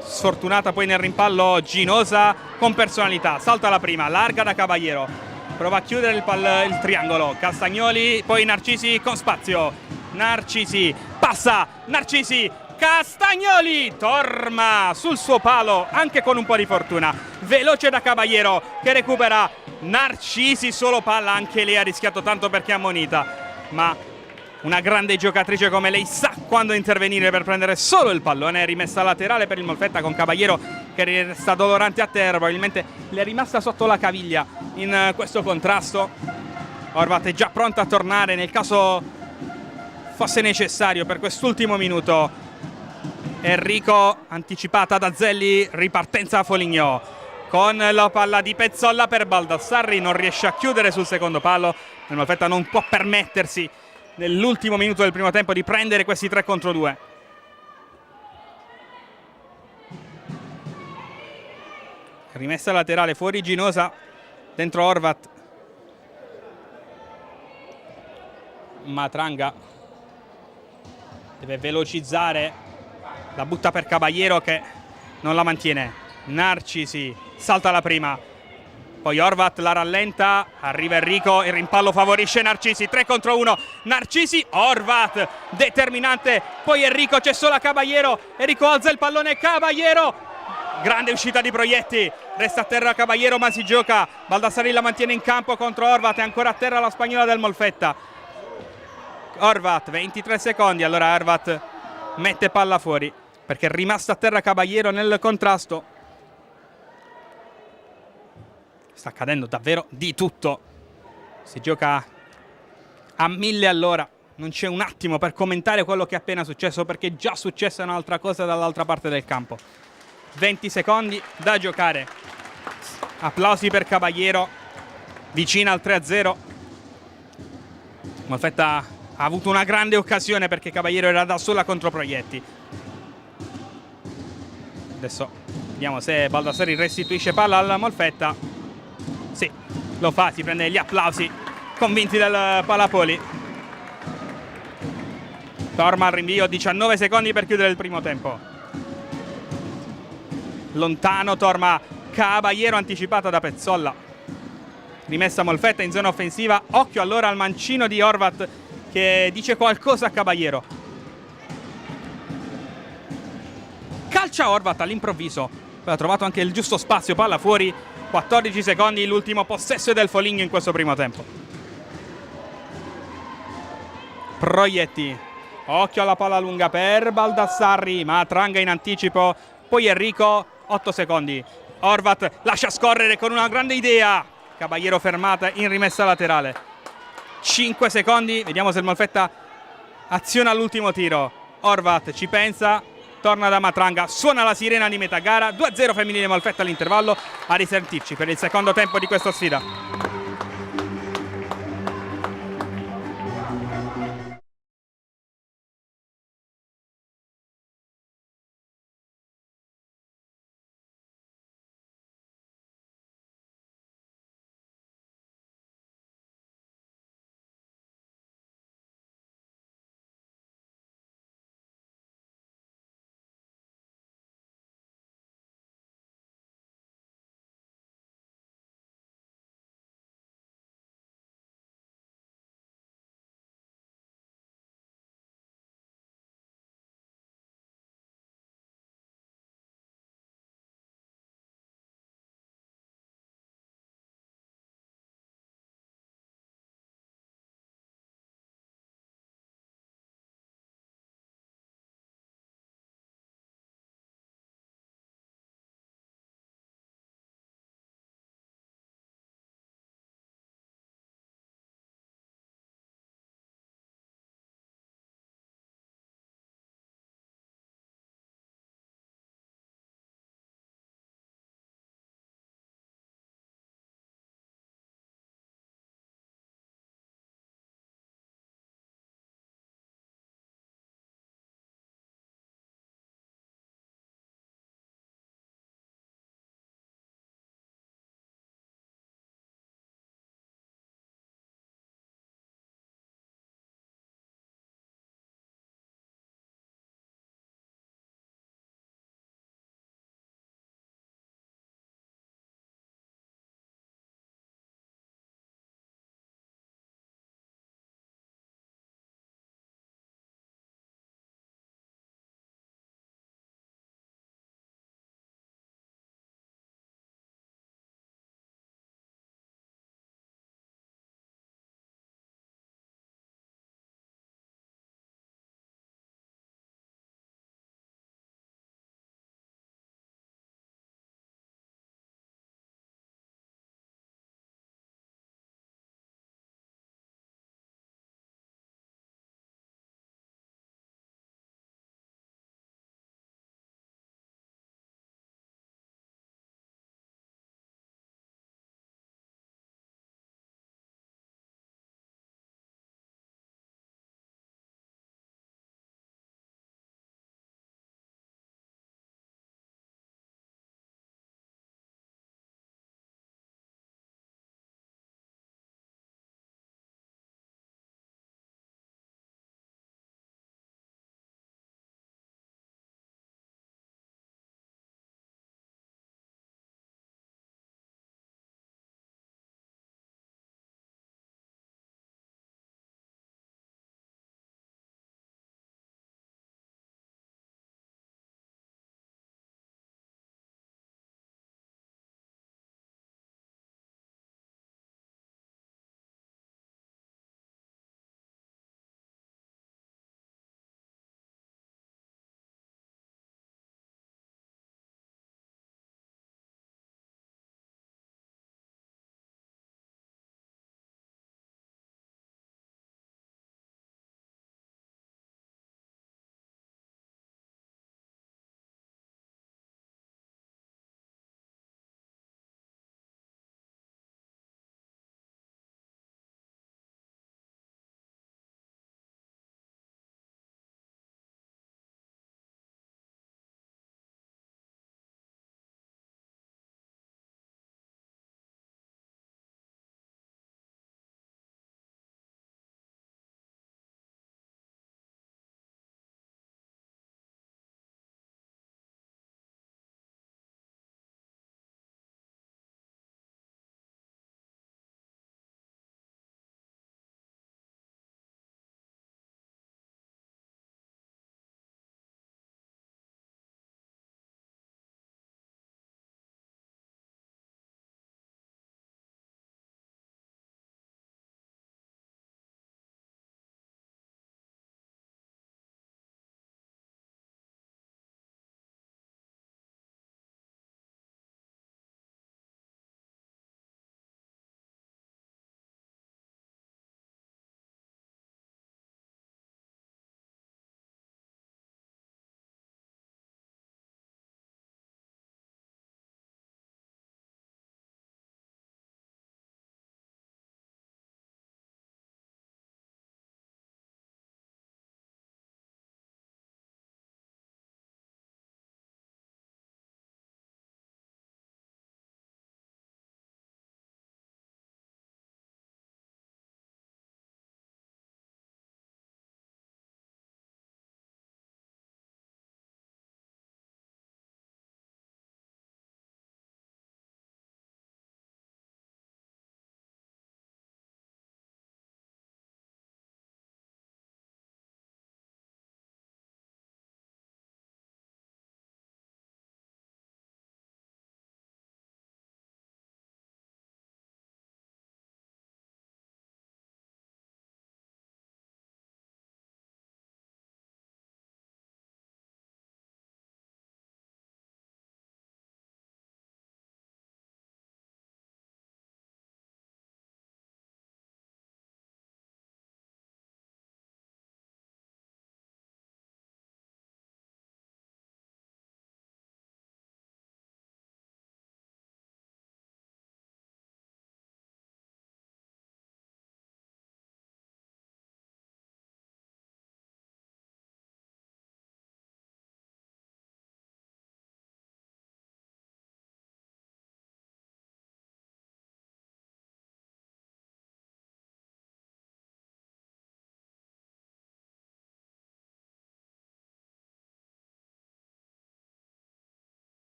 Sfortunata poi nel rimpallo Ginosa con personalità. Salta la prima, larga da Caballero. Prova a chiudere il triangolo. Castagnoli, poi Narcisi con spazio. Narcisi, passa, Narcisi, Castagnoli, Torma sul suo palo, anche con un po' di fortuna. Veloce da Caballero che recupera. Narcisi solo palla, anche lei ha rischiato tanto perché è ammonita. Ma una grande giocatrice come lei sa quando intervenire per prendere solo il pallone. Rimessa laterale per il Molfetta con Caballero che resta dolorante a terra, probabilmente le è rimasta sotto la caviglia in questo contrasto. Horvat è già pronta a tornare nel caso fosse necessario per quest'ultimo minuto. Enrico anticipata da Zelli, ripartenza a Foligno con la palla di Pezzolla per Baldassarri, non riesce a chiudere sul secondo palo. Il Molfetta non può permettersi nell'ultimo minuto del primo tempo di prendere questi 3 contro 2. Rimessa laterale fuori Ginosa, dentro Horvat. Matranga deve velocizzare, la butta per Caballero che non la mantiene. Narcisi salta la prima, poi Horvat la rallenta, arriva Enrico, il rimpallo favorisce Narcisi, 3 contro 1, Narcisi, Horvat determinante, poi Enrico, c'è solo Caballero, Enrico alza il pallone, Caballero, grande uscita di Proietti, resta a terra Caballero ma si gioca, Baldassarri la mantiene in campo contro Horvat, è ancora a terra la spagnola del Molfetta. Horvat, 23 secondi, allora Horvat mette palla fuori perché è rimasto a terra Caballero nel contrasto. Sta accadendo davvero di tutto, si gioca a 1000 all'ora, non c'è un attimo per commentare quello che è appena successo perché è già successa un'altra cosa dall'altra parte del campo. 20 secondi da giocare, applausi per Caballero, vicina al 3-0. Molfetta ha avuto una grande occasione perché Caballero era da sola contro Proietti. Adesso vediamo se Baldassarri restituisce palla al Molfetta. Sì, lo fa, si prende gli applausi convinti del Palapoli. Torma al rinvio, 19 secondi per chiudere il primo tempo. Lontano Torma, Caballero anticipata da Pezzolla. Rimessa Molfetta in zona offensiva, occhio allora al mancino di Horvat che dice qualcosa a Caballero. Calcia Horvat all'improvviso, poi ha trovato anche il giusto spazio, palla fuori. 14 secondi, l'ultimo possesso del Foligno in questo primo tempo. Proietti, occhio alla palla lunga per Baldassarri, Matranga in anticipo, poi Enrico, 8 secondi. Horvat lascia scorrere con una grande idea, Caballero fermata in rimessa laterale. 5 secondi, vediamo se il Molfetta aziona l'ultimo tiro. Horvat ci pensa, torna da Matranga, suona la sirena di metà gara, 2-0 femminile Molfetta all'intervallo, a risentirci per il secondo tempo di questa sfida.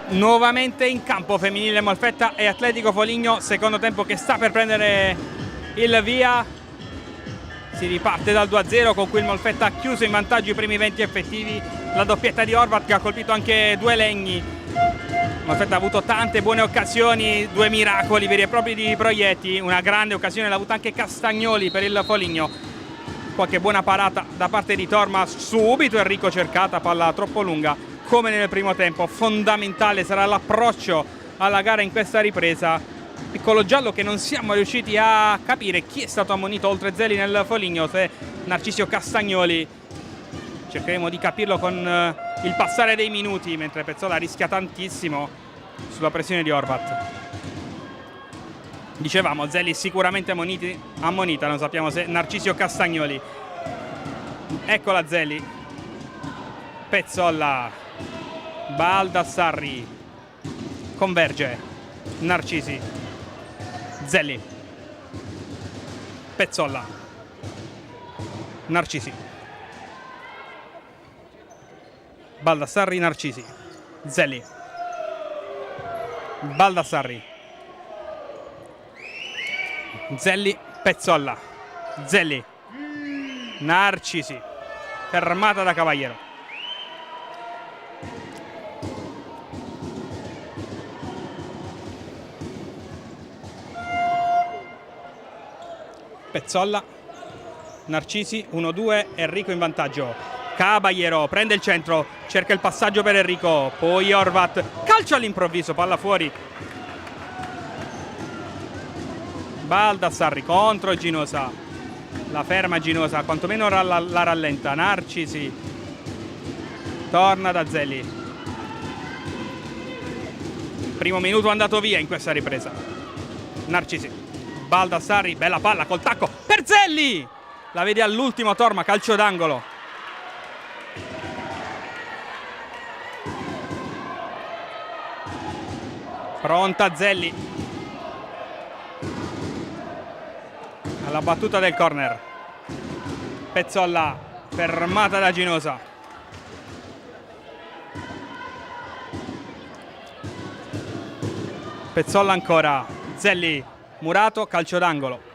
nuovamente in campo femminile Molfetta e Atletico Foligno, secondo tempo che sta per prendere il via. Si riparte dal 2-0 con cui il Molfetta ha chiuso in vantaggio i primi 20 effettivi. La doppietta di Horvat che ha colpito anche due legni. Molfetta ha avuto tante buone occasioni, due miracoli veri e propri di proietti. Una grande occasione l'ha avuta anche Castagnoli per il Foligno. Qualche buona parata da parte di Torma, subito Enrico cercata, palla troppo lunga come nel primo tempo. Fondamentale sarà l'approccio alla gara in questa ripresa. Piccolo giallo che non siamo riusciti a capire chi è stato ammonito oltre Zelli nel Foligno, se Narcisio Castagnoli. Cercheremo di capirlo con il passare dei minuti, mentre Pezzola rischia tantissimo sulla pressione di Horvat. Dicevamo, Zelli sicuramente ammonita, non sappiamo se Narcisio Castagnoli. Eccola Zelli. Pezzola. Baldassarri. Converge. Narcisi. Zelli. Pezzola. Narcisi. Baldassarri, Narcisi. Zelli. Baldassarri. Zelli, Pezzola. Zelli. Narcisi. Fermata da Cavaliero. Pezzola. Narcisi, 1-2, Enrico in vantaggio. Caballero prende il centro, cerca il passaggio per Enrico, poi Horvat, calcio all'improvviso, palla fuori. Baldassarri contro Ginosa, la ferma Ginosa, quantomeno la rallenta. Narcisi, torna da Zelli. Primo minuto andato via in questa ripresa. Narcisi, Baldassarri, bella palla col tacco per Zelli, la vede all'ultimo Torma, calcio d'angolo. Pronta Zelli alla battuta del corner. Pezzola fermata da Ginosa. Pezzola ancora. Zelli, Murato, calcio d'angolo.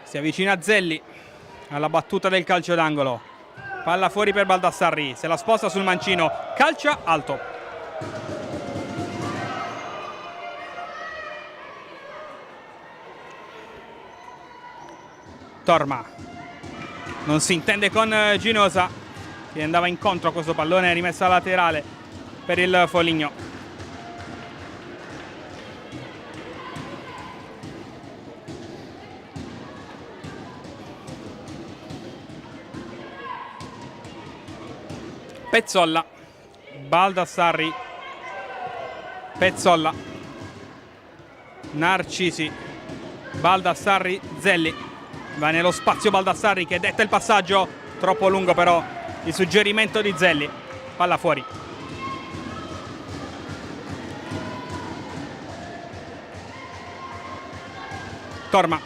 Si avvicina Zelli alla battuta del calcio d'angolo. Palla fuori per Baldassarri, se la sposta sul mancino, calcia alto. Torma non si intende con Ginosa, che andava incontro a questo pallone, rimessa laterale per il Foligno. Pezzola, Baldassarri, Pezzola, Narcisi, Baldassarri, Zelli. Va nello spazio Baldassarri che detta il passaggio, troppo lungo però il suggerimento di Zelli. Palla fuori. Torma.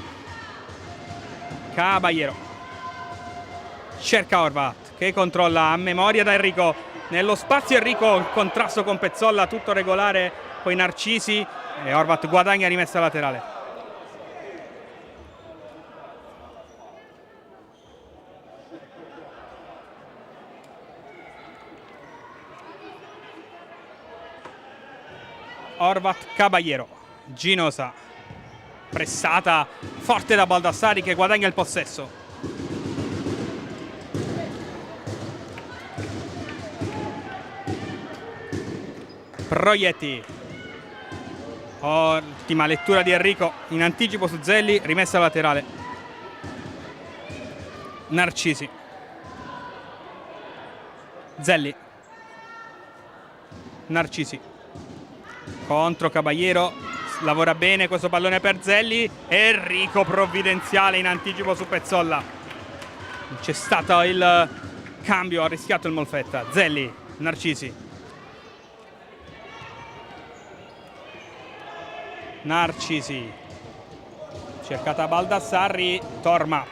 Caballero. Cerca Horvat che controlla a memoria da Enrico. Nello spazio Enrico, il contrasto con Pezzola, tutto regolare. Poi Narcisi e Horvat guadagna rimessa laterale. Horvat, Caballero, Ginosa, pressata forte da Baldassarri che guadagna il possesso. Proietti, ottima lettura di Enrico in anticipo su Zelli, rimessa laterale. Narcisi, Zelli, Narcisi contro Caballero, lavora bene questo pallone per Zelli. Enrico provvidenziale in anticipo su Pezzola. C'è stato il cambio, ha rischiato il Molfetta. Zelli, Narcisi, Narcisi, cercata Baldassarri, Torma,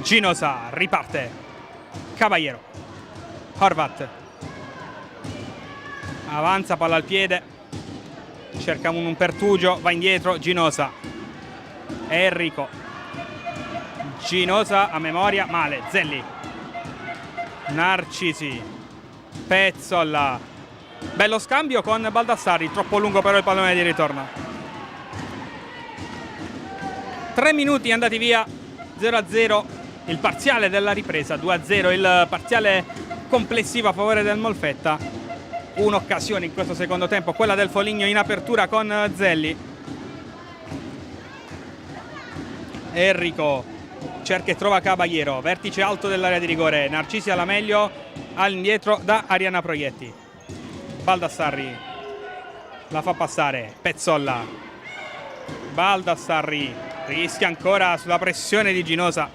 Ginosa, riparte, Caballero, Horvat, avanza, palla al piede, cerca un pertugio, va indietro, Ginosa, Enrico, Ginosa a memoria, male, Zelli, Narcisi, Pezzolla, bello scambio con Baldassarri, troppo lungo però il pallone di ritorno. 3 minuti andati via, 0-0 il parziale della ripresa, 2-0 il parziale complessivo a favore del Molfetta. Un'occasione in questo secondo tempo, quella del Foligno in apertura con Zelli. Enrico cerca e trova Caballero, vertice alto dell'area di rigore, Narcisi alla meglio, all'indietro da Arianna Proietti. Baldassarri la fa passare, Pezzolla, Baldassarri rischia ancora sulla pressione di Ginosa,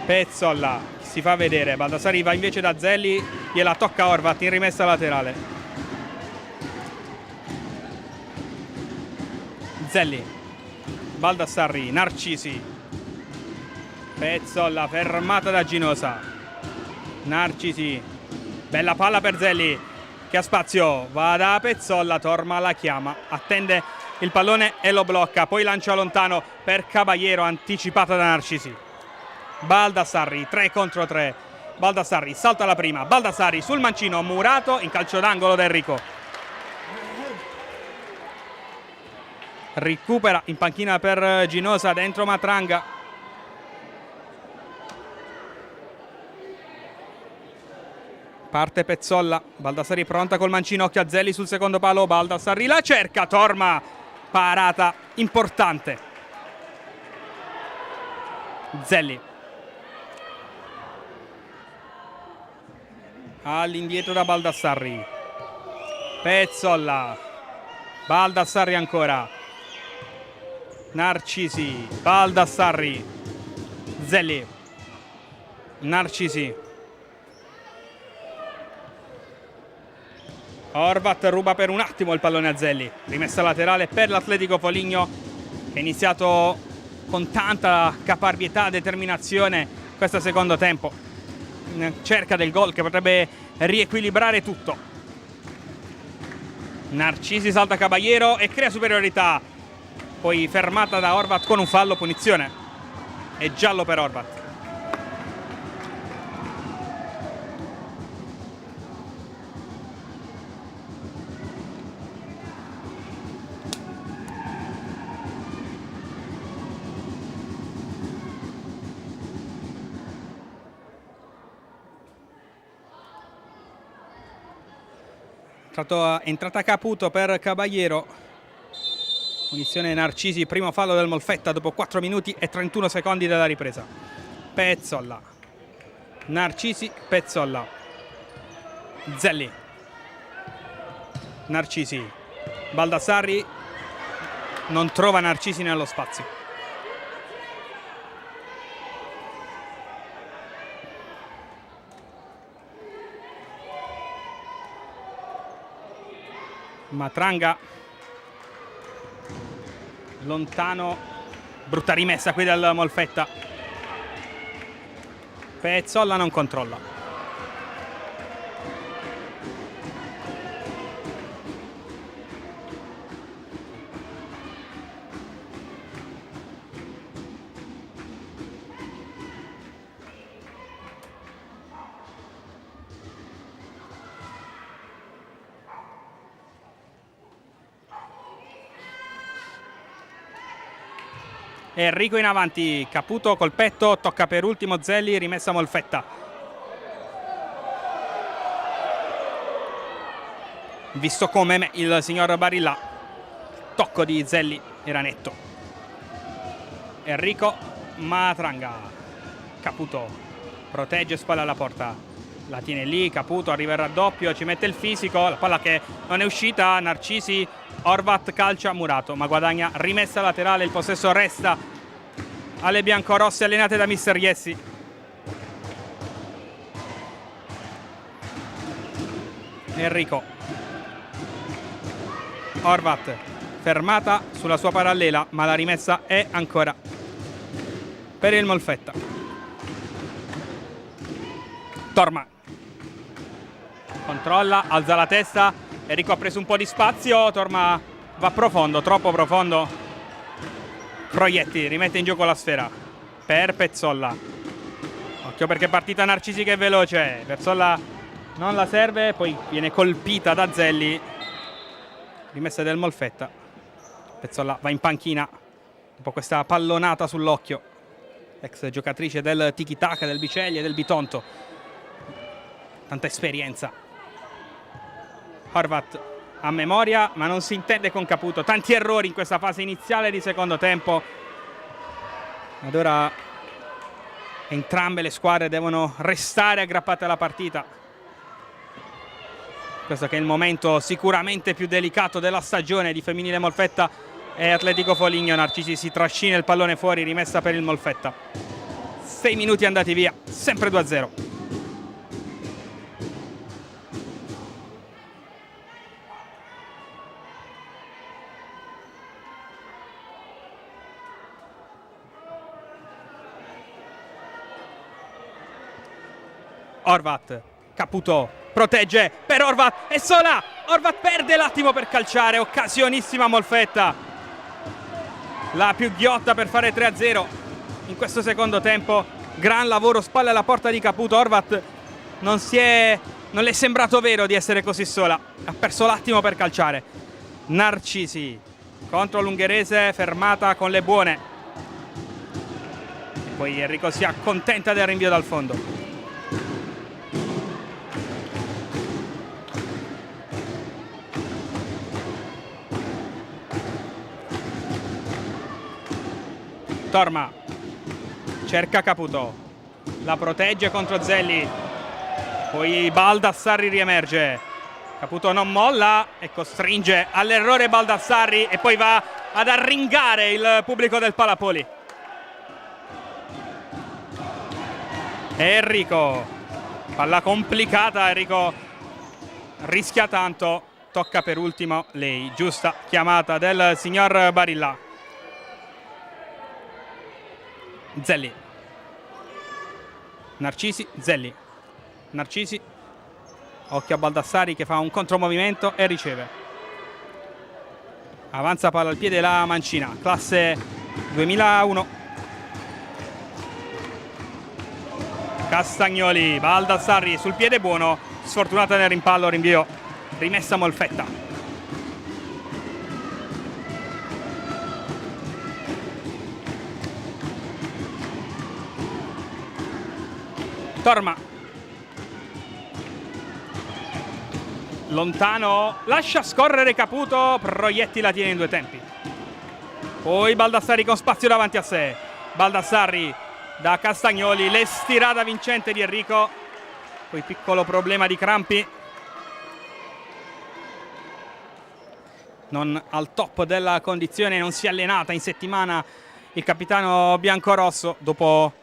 Pezzolla si fa vedere, Baldassarri va invece da Zelli, gliela tocca Horvat in rimessa laterale. Zelli, Baldassarri, Narcisi, Pezzolla fermata da Ginosa, Narcisi, bella palla per Zelli che ha spazio, va da Pezzolla, Torma la chiama, attende il pallone e lo blocca, poi lancia lontano per Caballero, anticipata da Narcisi. Baldassarri, 3 contro 3, Baldassarri salta la prima, Baldassarri sul mancino, murato in calcio d'angolo da Enrico. Recupera in panchina per Ginosa, dentro Matranga. Parte Pezzolla, Baldassarri pronta col mancino, occhio a Zelli sul secondo palo, Baldassarri la cerca, Torma, parata importante. Zelli. All'indietro da Baldassarri. Pezzolla. Baldassarri ancora. Narcisi, Baldassarri. Zelli. Narcisi. Horvat ruba per un attimo il pallone a Zelli. Rimessa laterale per l'Atletico Foligno, che è iniziato con tanta caparbietà e determinazione questo secondo tempo. In cerca del gol che potrebbe riequilibrare tutto. Narcisi salta Caballero e crea superiorità. Poi fermata da Horvat con un fallo, punizione. E giallo per Horvat. Entrata Caputo per Caballero, punizione Narcisi, primo fallo del Molfetta dopo 4 minuti e 31 secondi dalla ripresa. Pezzolla, Narcisi, Pezzolla, Zelli, Narcisi, Baldassarri non trova Narcisi nello spazio. Matranga lontano, brutta rimessa qui dal Molfetta. Pezzolla non controlla. Enrico in avanti, Caputo col petto, tocca per ultimo Zelli, rimessa Molfetta. Visto come il signor Barilla, tocco di Zelli era netto. Enrico, Matranga, Caputo protegge, spalla alla porta, la tiene lì, Caputo arriva il raddoppio, ci mette il fisico, la palla che non è uscita, Narcisi, Horvat calcia, murato, ma guadagna rimessa laterale, il possesso resta alle biancorosse allenate da mister Iessi. Enrico, Horvat fermata sulla sua parallela, ma la rimessa è ancora per il Molfetta. Torma controlla, alza la testa, Enrico ha preso un po' di spazio, Torma va profondo, troppo profondo. Proietti rimette in gioco la sfera per Pezzolla. Occhio perché partita Narcisi che è veloce, Pezzolla non la serve, poi viene colpita da Zelli. Rimessa del Molfetta. Pezzolla va in panchina dopo questa pallonata sull'occhio. Ex giocatrice del tiki-taka, del Biceglie e del Bitonto. Tanta esperienza. Horvat a memoria, ma non si intende con Caputo. Tanti errori in questa fase iniziale di secondo tempo. Ed ora entrambe le squadre devono restare aggrappate alla partita. Questo che è il momento sicuramente più delicato della stagione di Femminile Molfetta e Atletico Foligno. Narcisi si trascina il pallone fuori, rimessa per il Molfetta. 6 minuti andati via, sempre 2-0. Horvat, Caputo, protegge per Horvat, è sola, Horvat perde l'attimo per calciare, occasionissima Molfetta. La più ghiotta per fare 3-0 in questo secondo tempo. Gran lavoro, spalle alla porta di Caputo. Horvat non le è sembrato vero di essere così sola, ha perso l'attimo per calciare. Narcisi contro l'ungherese, fermata con le buone. E poi Enrico si accontenta del rinvio dal fondo. Torma cerca Caputo, la protegge contro Zelli, poi Baldassarri riemerge. Caputo non molla e costringe all'errore Baldassarri e poi va ad arringare il pubblico del Palapoli. Enrico, palla complicata, Enrico rischia tanto, tocca per ultimo lei, giusta chiamata del signor Barilla. Zelli, Narcisi, Zelli, Narcisi, occhio a Baldassari che fa un contromovimento e riceve. Avanza palla al piede la mancina, classe 2001. Castagnoli, Baldassari sul piede buono, sfortunata nel rimpallo, rinvio, rimessa Molfetta. Torma lontano, lascia scorrere Caputo, Proietti la tiene in due tempi. Poi Baldassarri con spazio davanti a sé, Baldassarri da Castagnoli, l'estirata vincente di Enrico, poi piccolo problema di crampi, non al top della condizione, non si è allenata in settimana il capitano biancorosso dopo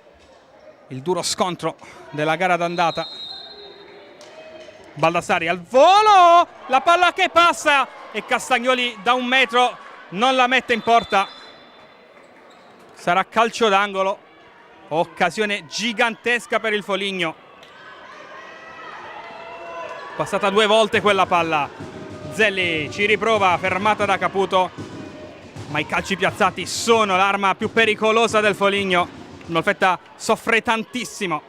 il duro scontro della gara d'andata. Baldassarri al volo, la palla che passa e Castagnoli da 1 metro non la mette in porta. Sarà calcio d'angolo, occasione gigantesca per il Foligno. Passata 2 volte quella palla. Zelli ci riprova, fermata da Caputo, ma i calci piazzati sono l'arma più pericolosa del Foligno. Molfetta soffre tantissimo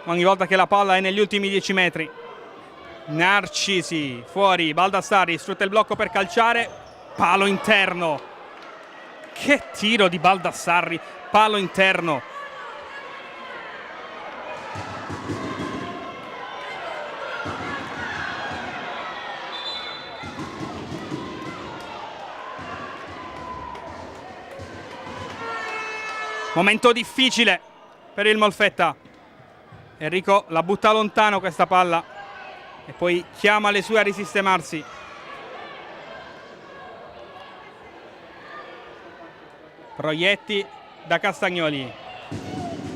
ogni volta che la palla è negli ultimi 10 metri. Narcisi fuori, Baldassarri sfrutta il blocco per calciare, palo interno. Che tiro di Baldassarri, palo interno. Momento difficile per il Molfetta. Enrico la butta lontano questa palla e poi chiama le sue a risistemarsi. Proietti da Castagnoli.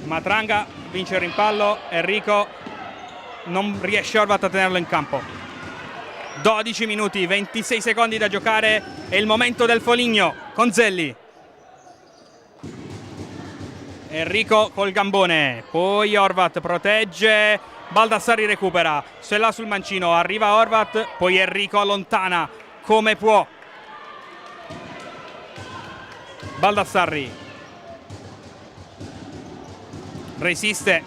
Matranga vince il rimpallo. Enrico non riesce Horvat a tenerlo in campo. 12 minuti, 26 secondi da giocare, è il momento del Foligno con Zelli. Enrico col gambone, poi Horvat protegge, Baldassarri recupera, se l'ha sul mancino, arriva Horvat, poi Enrico allontana come può. Baldassarri resiste,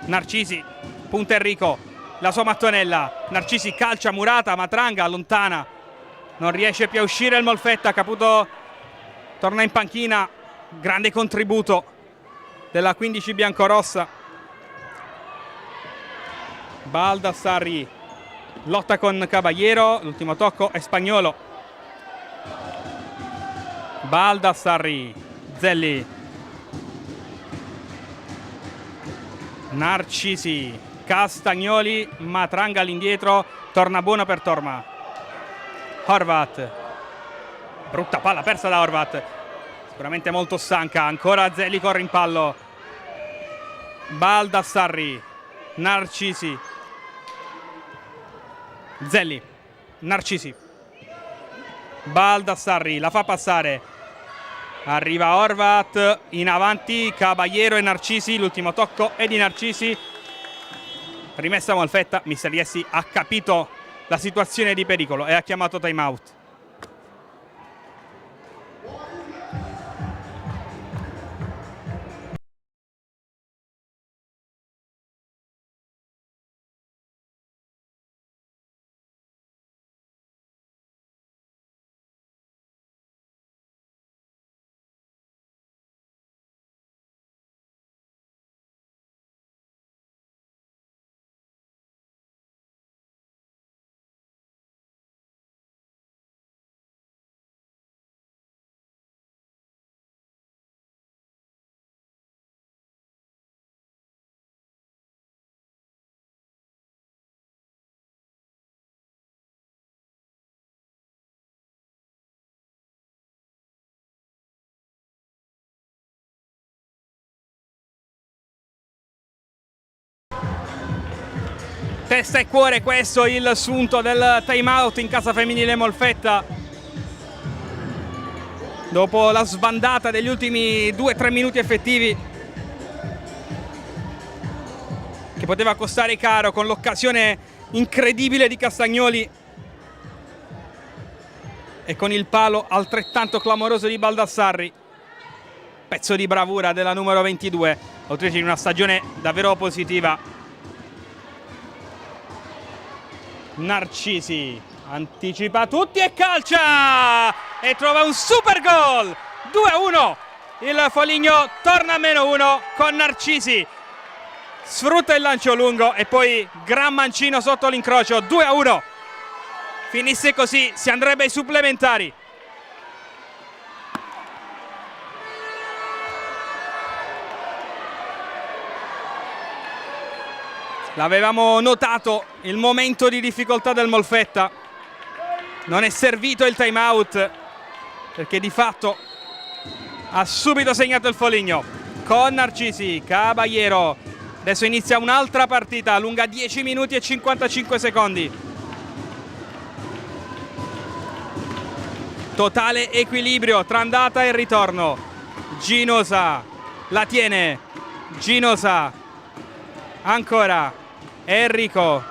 Narcisi, punta Enrico, la sua mattonella, Narcisi calcia, Murata, Matranga allontana, non riesce più a uscire il Molfetta. Caputo torna in panchina, grande contributo della 15 biancorossa. Baldassarri lotta con Caballero, l'ultimo tocco è Spagnolo. Baldassarri, Zelli, Narcisi, Castagnoli, Matranga all'indietro, torna buono per Torma. Horvat, brutta palla persa da Horvat, sicuramente molto stanca, ancora Zelli con rimpallo. Baldassarri, Narcisi, Zelli, Narcisi, Baldassarri, la fa passare, arriva Horvat, in avanti Caballero e Narcisi, l'ultimo tocco è di Narcisi, rimessa Molfetta. Mister Iessi ha capito la situazione di pericolo e ha chiamato time out. Testa e cuore, questo il sunto del time out in casa femminile Molfetta. Dopo la sbandata degli ultimi 2-3 minuti effettivi, che poteva costare caro, con l'occasione incredibile di Castagnoli e con il palo altrettanto clamoroso di Baldassarri. Pezzo di bravura della numero 22, autrice di una stagione davvero positiva. Narcisi anticipa tutti e calcia e trova un super gol. 2-1, il Foligno torna a -1 con Narcisi, sfrutta il lancio lungo e poi gran mancino sotto l'incrocio. 2-1, finisse così si andrebbe ai supplementari. L'avevamo notato il momento di difficoltà del Molfetta, non è servito il time out perché di fatto ha subito segnato il Foligno con Narcisi. Caballero, adesso inizia un'altra partita lunga 10 minuti e 55 secondi, totale equilibrio tra andata e ritorno. Ginosa la tiene, Ginosa ancora, Enrico,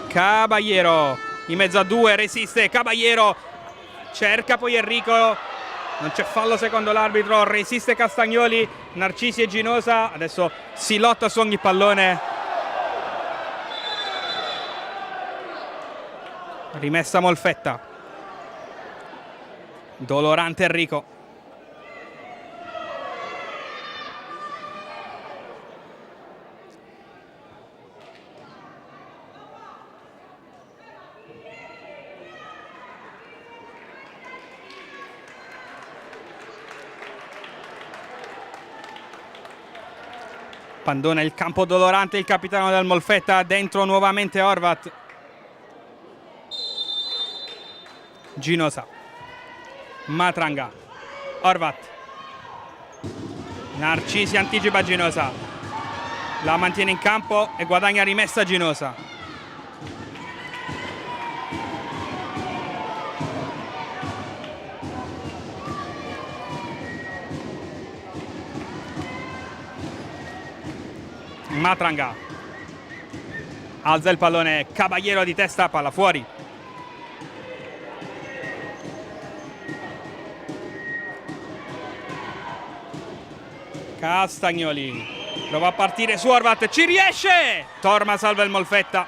Caballero in mezzo a due, resiste Caballero, cerca poi Enrico, non c'è fallo secondo l'arbitro, resiste Castagnoli, Narcisi e Ginosa, adesso si lotta su ogni pallone. Rimessa Molfetta, dolorante Enrico. Abbandona il campo dolorante il capitano del Molfetta, dentro nuovamente Horvat. Ginosa, Matranga, Horvat, Narcisi anticipa Ginosa, la mantiene in campo e guadagna rimessa Ginosa. Matranga alza il pallone, Caballero di testa, palla fuori. Castagnoli prova a partire su Horvat, ci riesce! Torma salva il Molfetta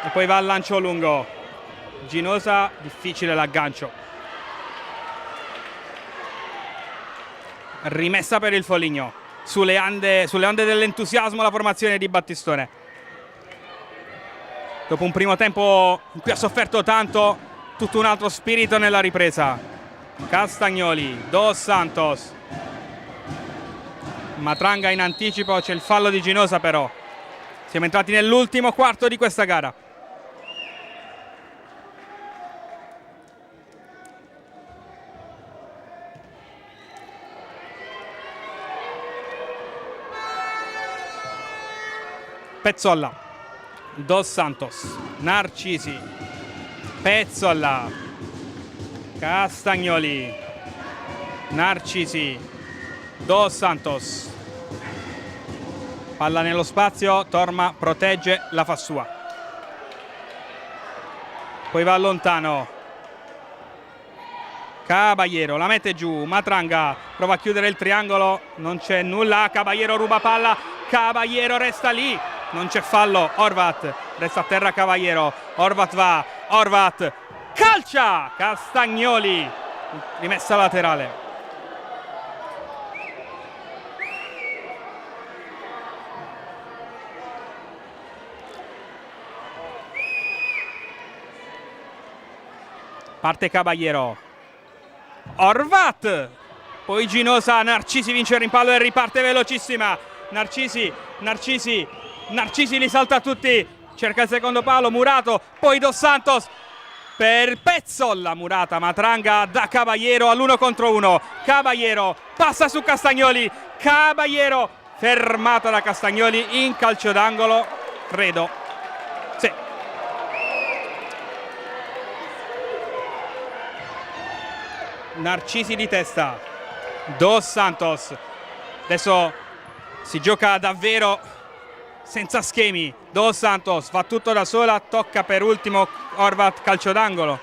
e poi va al lancio lungo. Ginosa, difficile l'aggancio. Rimessa per il Foligno. Sulle onde dell'entusiasmo la formazione di Battistone. Dopo un primo tempo in cui ha sofferto tanto, tutto un altro spirito nella ripresa. Castagnoli, Dos Santos, Matranga in anticipo, c'è il fallo di Ginosa però. Siamo entrati nell'ultimo quarto di questa gara. Pezzolla, Dos Santos, Narcisi, Pezzolla, Castagnoli, Narcisi, Dos Santos. Palla nello spazio, Torma protegge, la fa sua. Poi va lontano. Caballero la mette giù, Matranga prova a chiudere il triangolo, non c'è nulla, Caballero ruba palla, Caballero resta lì, non c'è fallo, Horvat resta a terra Caballero, Horvat va, Horvat calcia, Castagnoli, rimessa laterale. Parte Caballero, Horvat, poi Ginosa, Narcisi vince il rimpallo e riparte velocissima. Narcisi li salta tutti, cerca il secondo palo, Murato, poi Dos Santos per Pezzolla, Murata, Matranga da Caballero all'1 contro 1. Caballero passa su Castagnoli, Caballero fermata da Castagnoli in calcio d'angolo, credo. Sì. Narcisi di testa, Dos Santos, adesso si gioca davvero senza schemi. Dos Santos fa tutto da sola, tocca per ultimo Horvat, calcio d'angolo.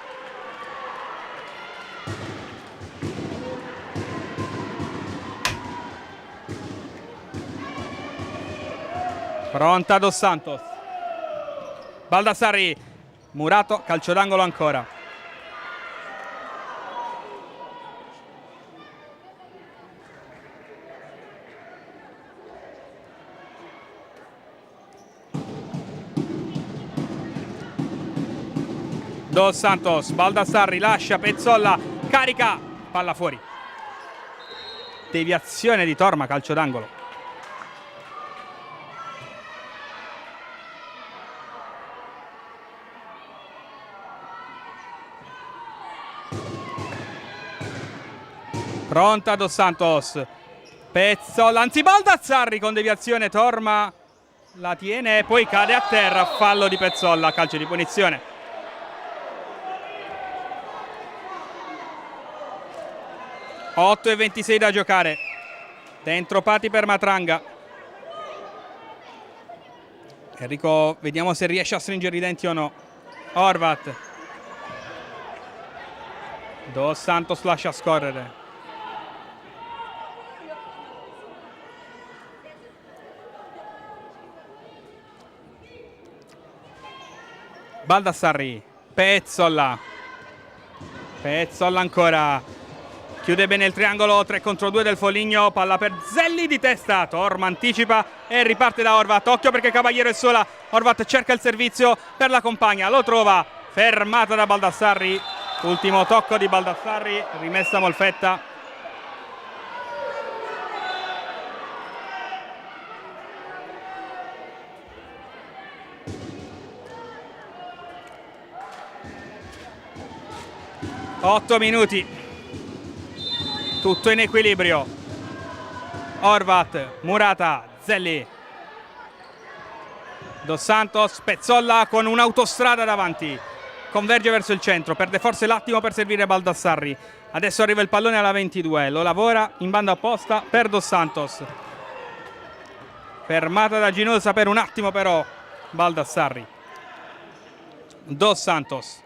Pronta Dos Santos, Baldassarri, Murato, calcio d'angolo ancora. Dos Santos, Baldassarri lascia, Pezzolla carica, palla fuori. Deviazione di Torma, calcio d'angolo. Pronta Dos Santos, Pezzolla, anzi Baldassarri con deviazione, Torma la tiene e poi cade a terra, fallo di Pezzolla, calcio di punizione. 8:26 da giocare. Dentro Pati per Matranga. Enrico, vediamo se riesce a stringere i denti o no. Horvat. Dos Santos lascia scorrere. Baldassarri, Pezzolla. Pezzolla ancora. Chiude bene il triangolo, 3 contro 2 del Foligno, palla per Zelli di testa, Torma anticipa e riparte da Horvat, occhio perché Caballero è sola, Horvat cerca il servizio per la compagna, lo trova, fermata da Baldassarri, ultimo tocco di Baldassarri, rimessa Molfetta. Otto minuti. Tutto in equilibrio. Horvat, Murata, Zelli. Dos Santos, Pezzolla con un'autostrada davanti. Converge verso il centro, perde forse l'attimo per servire Baldassarri. Adesso arriva il pallone alla 22, lo lavora in banda opposta per Dos Santos. Fermata da Ginosa per un attimo però Baldassarri. Dos Santos.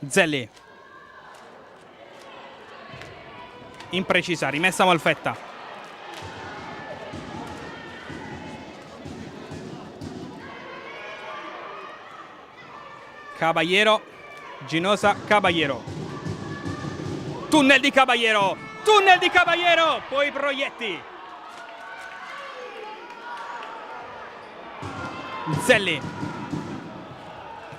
Zelli. Imprecisa, rimessa Molfetta. Caballero. Ginosa, Caballero. Tunnel di Caballero. Tunnel di Caballero. Poi Proietti. Zelli.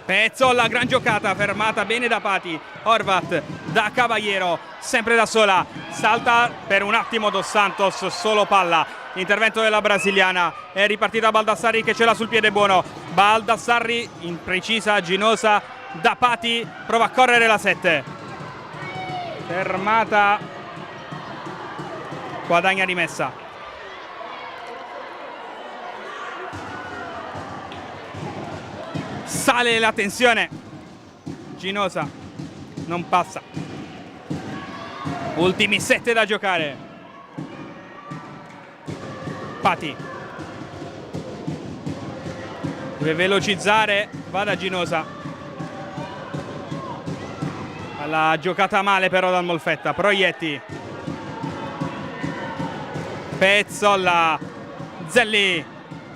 Pezzolla, gran giocata, fermata bene da Pati. Horvat da Caballero, sempre da sola, salta per un attimo Dos Santos, solo palla. Intervento della brasiliana, è ripartita Baldassarri che ce l'ha sul piede buono. Baldassarri imprecisa, Ginosa da Pati, prova a correre la 7. Fermata, guadagna rimessa. Sale la tensione. Ginosa non passa. Ultimi 7 da giocare. Pati deve velocizzare. Vada Ginosa. La giocata male però dal Molfetta. Proietti. Pezzolla. Zelli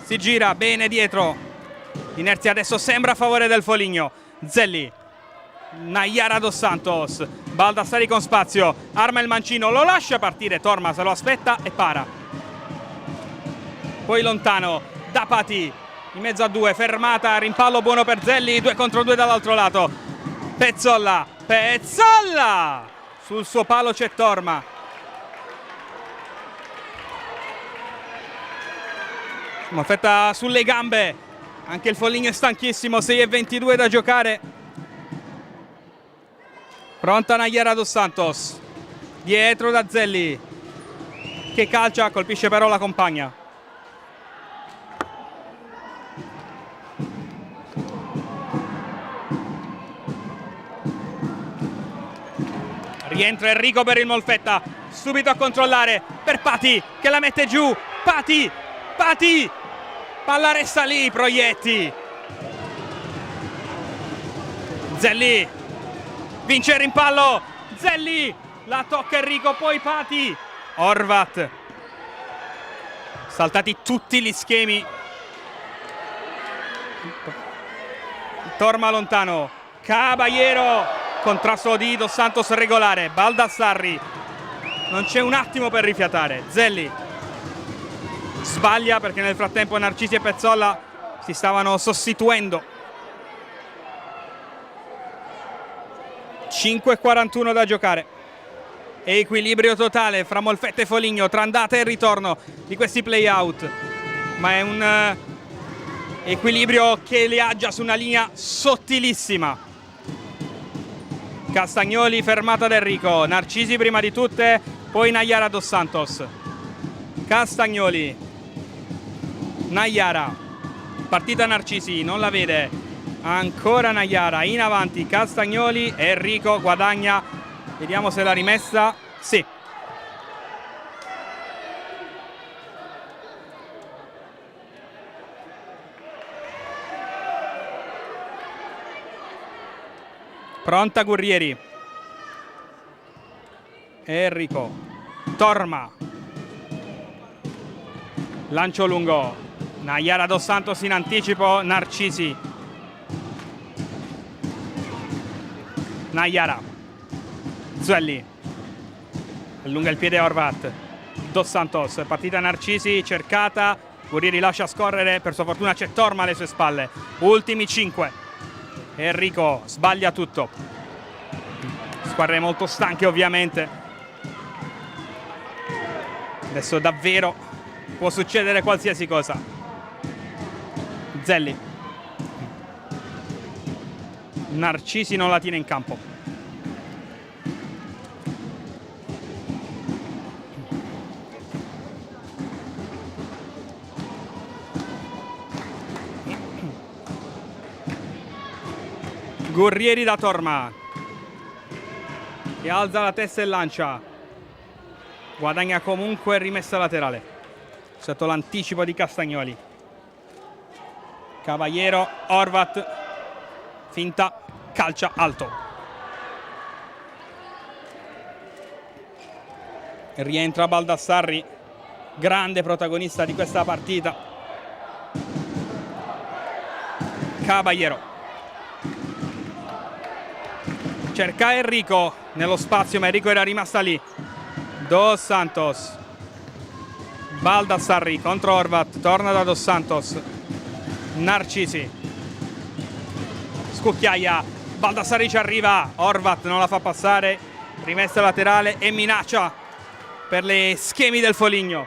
si gira bene dietro. Inerzia adesso sembra a favore del Foligno. Zelli. Nayara Dos Santos. Baldassarri con spazio. Arma il mancino. Lo lascia partire. Torma se lo aspetta e para. Poi lontano. Da Pati. In mezzo a 2. Fermata. Rimpallo buono per Zelli. 2 contro 2 dall'altro lato. Pezzolla. Pezzolla. Sul suo palo c'è Torma. Molfetta sulle gambe. Anche il Foligno è stanchissimo, 6:22 da giocare. Pronta Nayara Dos Santos. Dietro da Zelli. Che calcia, colpisce però la compagna. Rientra Enrico per il Molfetta. Subito a controllare per Pati che la mette giù. Pati. Pati. Palla resta lì, Proietti. Zelli. Vince il rimpallo. Zelli. La tocca Enrico, poi Pati. Horvat. Saltati tutti gli schemi. Torma lontano. Caballero. Contrasto di Dos Santos regolare. Baldassarri. Non c'è un attimo per rifiatare. Zelli. Sbaglia perché nel frattempo Narcisi e Pezzolla si stavano sostituendo. 5:41 da giocare. Equilibrio totale fra Molfetta e Foligno tra andata e ritorno di questi play out. Ma è un equilibrio che li agia su una linea sottilissima. Castagnoli, fermata da Enrico. Narcisi prima di tutte, poi Nayara Dos Santos. Castagnoli. Nayara, partita Narcisi, non la vede, ancora Nayara, in avanti Castagnoli, Enrico guadagna, vediamo se l'ha rimessa, sì. Pronta Gurrieri. Enrico, Torma, lancio lungo. Nayara Dos Santos in anticipo, Narcisi. Nayara. Zelli. Allunga il piede Horvat. Dos Santos, partita Narcisi, cercata. Gurrieri lascia scorrere, per sua fortuna c'è Torma alle sue spalle. Ultimi 5. Enrico sbaglia tutto. Squadre molto stanche ovviamente. Adesso davvero può succedere qualsiasi cosa. Zelli. Narcisi non la tiene in campo. Gurrieri da Torma. E alza la testa e lancia. Guadagna comunque rimessa laterale. Sotto l'anticipo di Castagnoli. Caballero, Horvat, finta, calcia alto. Rientra Baldassarri, grande protagonista di questa partita. Caballero. Cerca Enrico nello spazio, ma Enrico era rimasta lì. Dos Santos. Baldassarri contro Horvat, torna da Dos Santos. Narcisi. Scucchiaia. Baldassarri ci arriva. Horvat non la fa passare. Rimessa laterale e minaccia per le schemi del Foligno.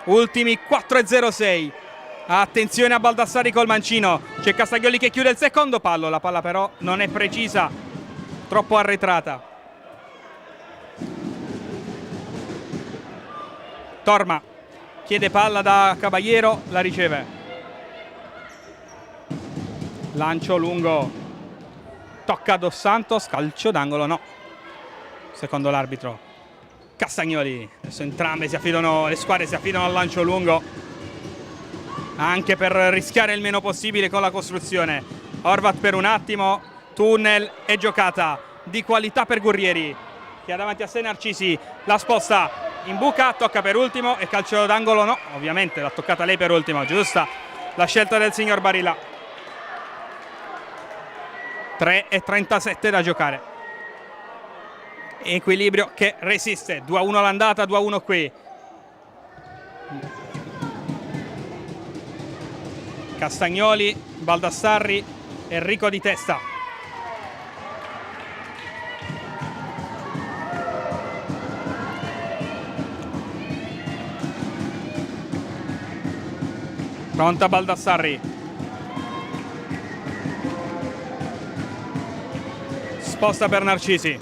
Ultimi 4,06. Attenzione a Baldassarri col mancino. C'è Castagnoli che chiude il secondo palo. La palla però non è precisa, troppo arretrata. Torma chiede palla da Caballero, la riceve. Lancio lungo. Tocca Dos Santos, calcio d'angolo, no. Secondo l'arbitro. Castagnoli. Adesso entrambe le squadre si affidano al lancio lungo, anche per rischiare il meno possibile con la costruzione. Horvat per un attimo, tunnel e giocata di qualità per Gurrieri, che ha davanti a sé Narcisi, la sposta in buca, tocca per ultimo e calcio d'angolo no, ovviamente l'ha toccata lei per ultimo, giusta la scelta del signor Barilla. 3,37 da giocare. Equilibrio che resiste, 2-1 l'andata, 2-1 qui. Castagnoli, Baldassarri, Enrico di testa. Pronta Baldassarri. Sposta per Narcisi.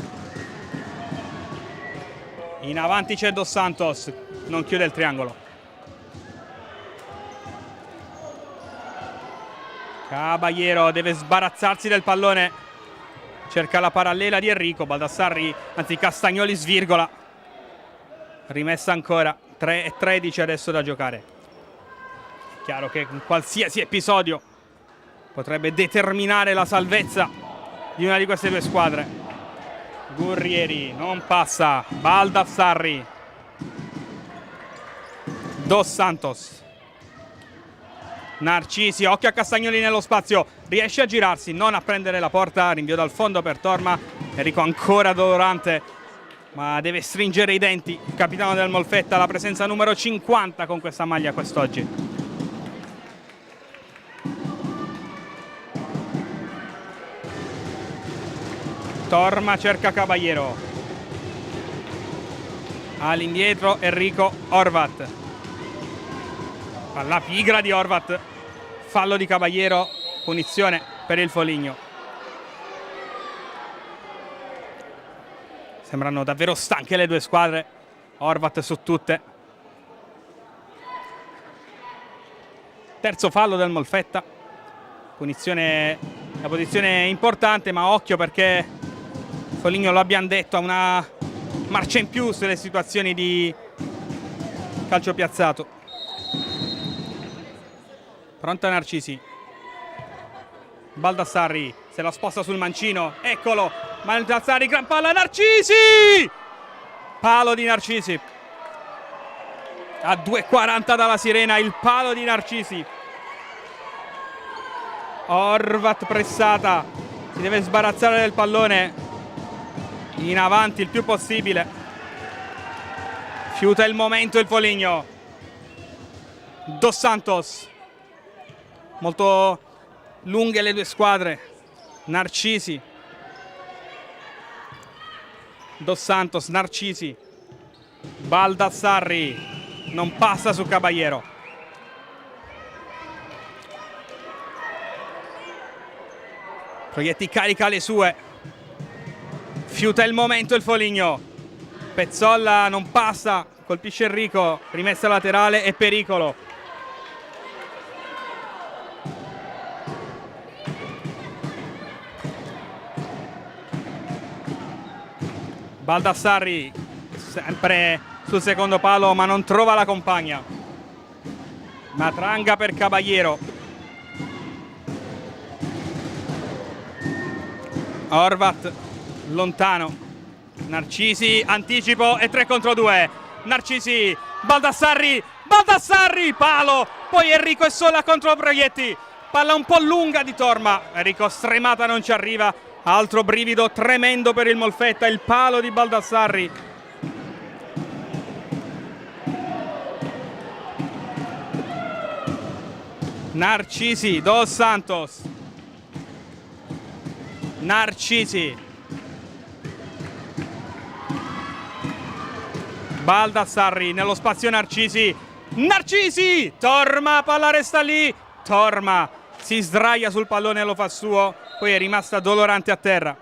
In avanti c'è Dos Santos, non chiude il triangolo. Caballero deve sbarazzarsi del pallone. Cerca la parallela di Enrico. Baldassarri, anzi Castagnoli svirgola. Rimessa ancora. 3,13 adesso da giocare. Chiaro che qualsiasi episodio potrebbe determinare la salvezza di una di queste due squadre. Gurrieri non passa. Baldassarri. Dos Santos. Narcisi, occhio a Castagnoli nello spazio, riesce a girarsi, non a prendere la porta, rinvio dal fondo per Torma. Enrico ancora dolorante, ma deve stringere i denti. Il capitano del Molfetta, la presenza numero 50 con questa maglia quest'oggi. Torma cerca Caballero. All'indietro Enrico, Horvat. Palla pigra di Horvat. Fallo di Caballero, punizione per il Foligno. Sembrano davvero stanche le due squadre. Horvat su tutte. Terzo fallo del Molfetta. Punizione, la posizione è importante, ma occhio perché Foligno, lo abbiamo detto, ha una marcia in più sulle situazioni di calcio piazzato. Pronta Narcisi. Baldassarri se la sposta sul mancino. Eccolo. Baldassarri, gran palla. Narcisi! Palo di Narcisi. A 2,40 dalla sirena il palo di Narcisi. Horvat pressata. Si deve sbarazzare del pallone. In avanti il più possibile. Fiuta il momento il Foligno. Dos Santos. Molto lunghe le due squadre. Narcisi. Dos Santos, Narcisi. Baldassarri. Non passa su Caballero. Proietti carica le sue. Fiuta il momento il Foligno. Pezzolla non passa. Colpisce Enrico. Rimessa laterale e pericolo. Baldassarri sempre sul secondo palo, ma non trova la compagna. Matranga per Caballero. Horvat lontano. Narcisi, anticipo e 3 contro 2. Narcisi, Baldassarri, palo. Poi Enrico è sola contro Proietti. Palla un po' lunga di Torma. Enrico stremata, non ci arriva. Altro brivido tremendo per il Molfetta, il palo di Baldassarri. Narcisi, Dos Santos. Narcisi. Baldassarri nello spazio Narcisi. Narcisi! Torma, palla resta lì. Torma si sdraia sul pallone e lo fa suo. Poi è rimasta Dolorante a terra.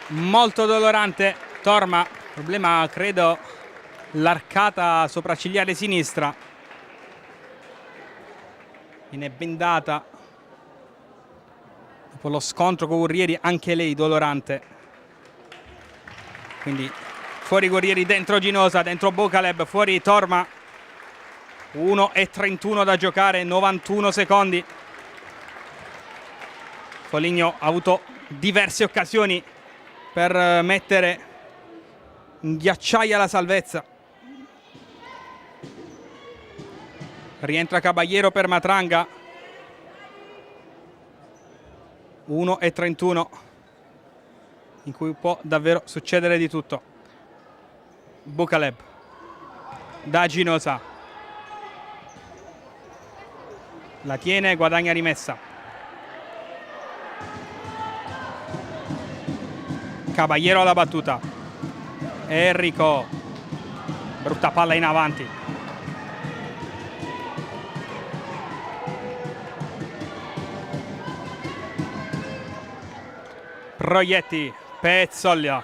Molto dolorante Torma, problema credo l'arcata sopraccigliare sinistra, viene bendata dopo lo scontro con Guerrieri, anche lei dolorante, quindi fuori Guerrieri, dentro Ginosa, dentro Bocaleb, fuori Torma. 1:31 da giocare, 91 secondi. Foligno ha avuto diverse occasioni per mettere in ghiacciaia la salvezza. Rientra Caballero per Matranga. 1:31. in cui può davvero succedere di tutto. Bukaleb da Ginosa, la tiene, guadagna rimessa. Caballero alla battuta, Enrico, brutta palla in avanti. Proietti, Pezzolla,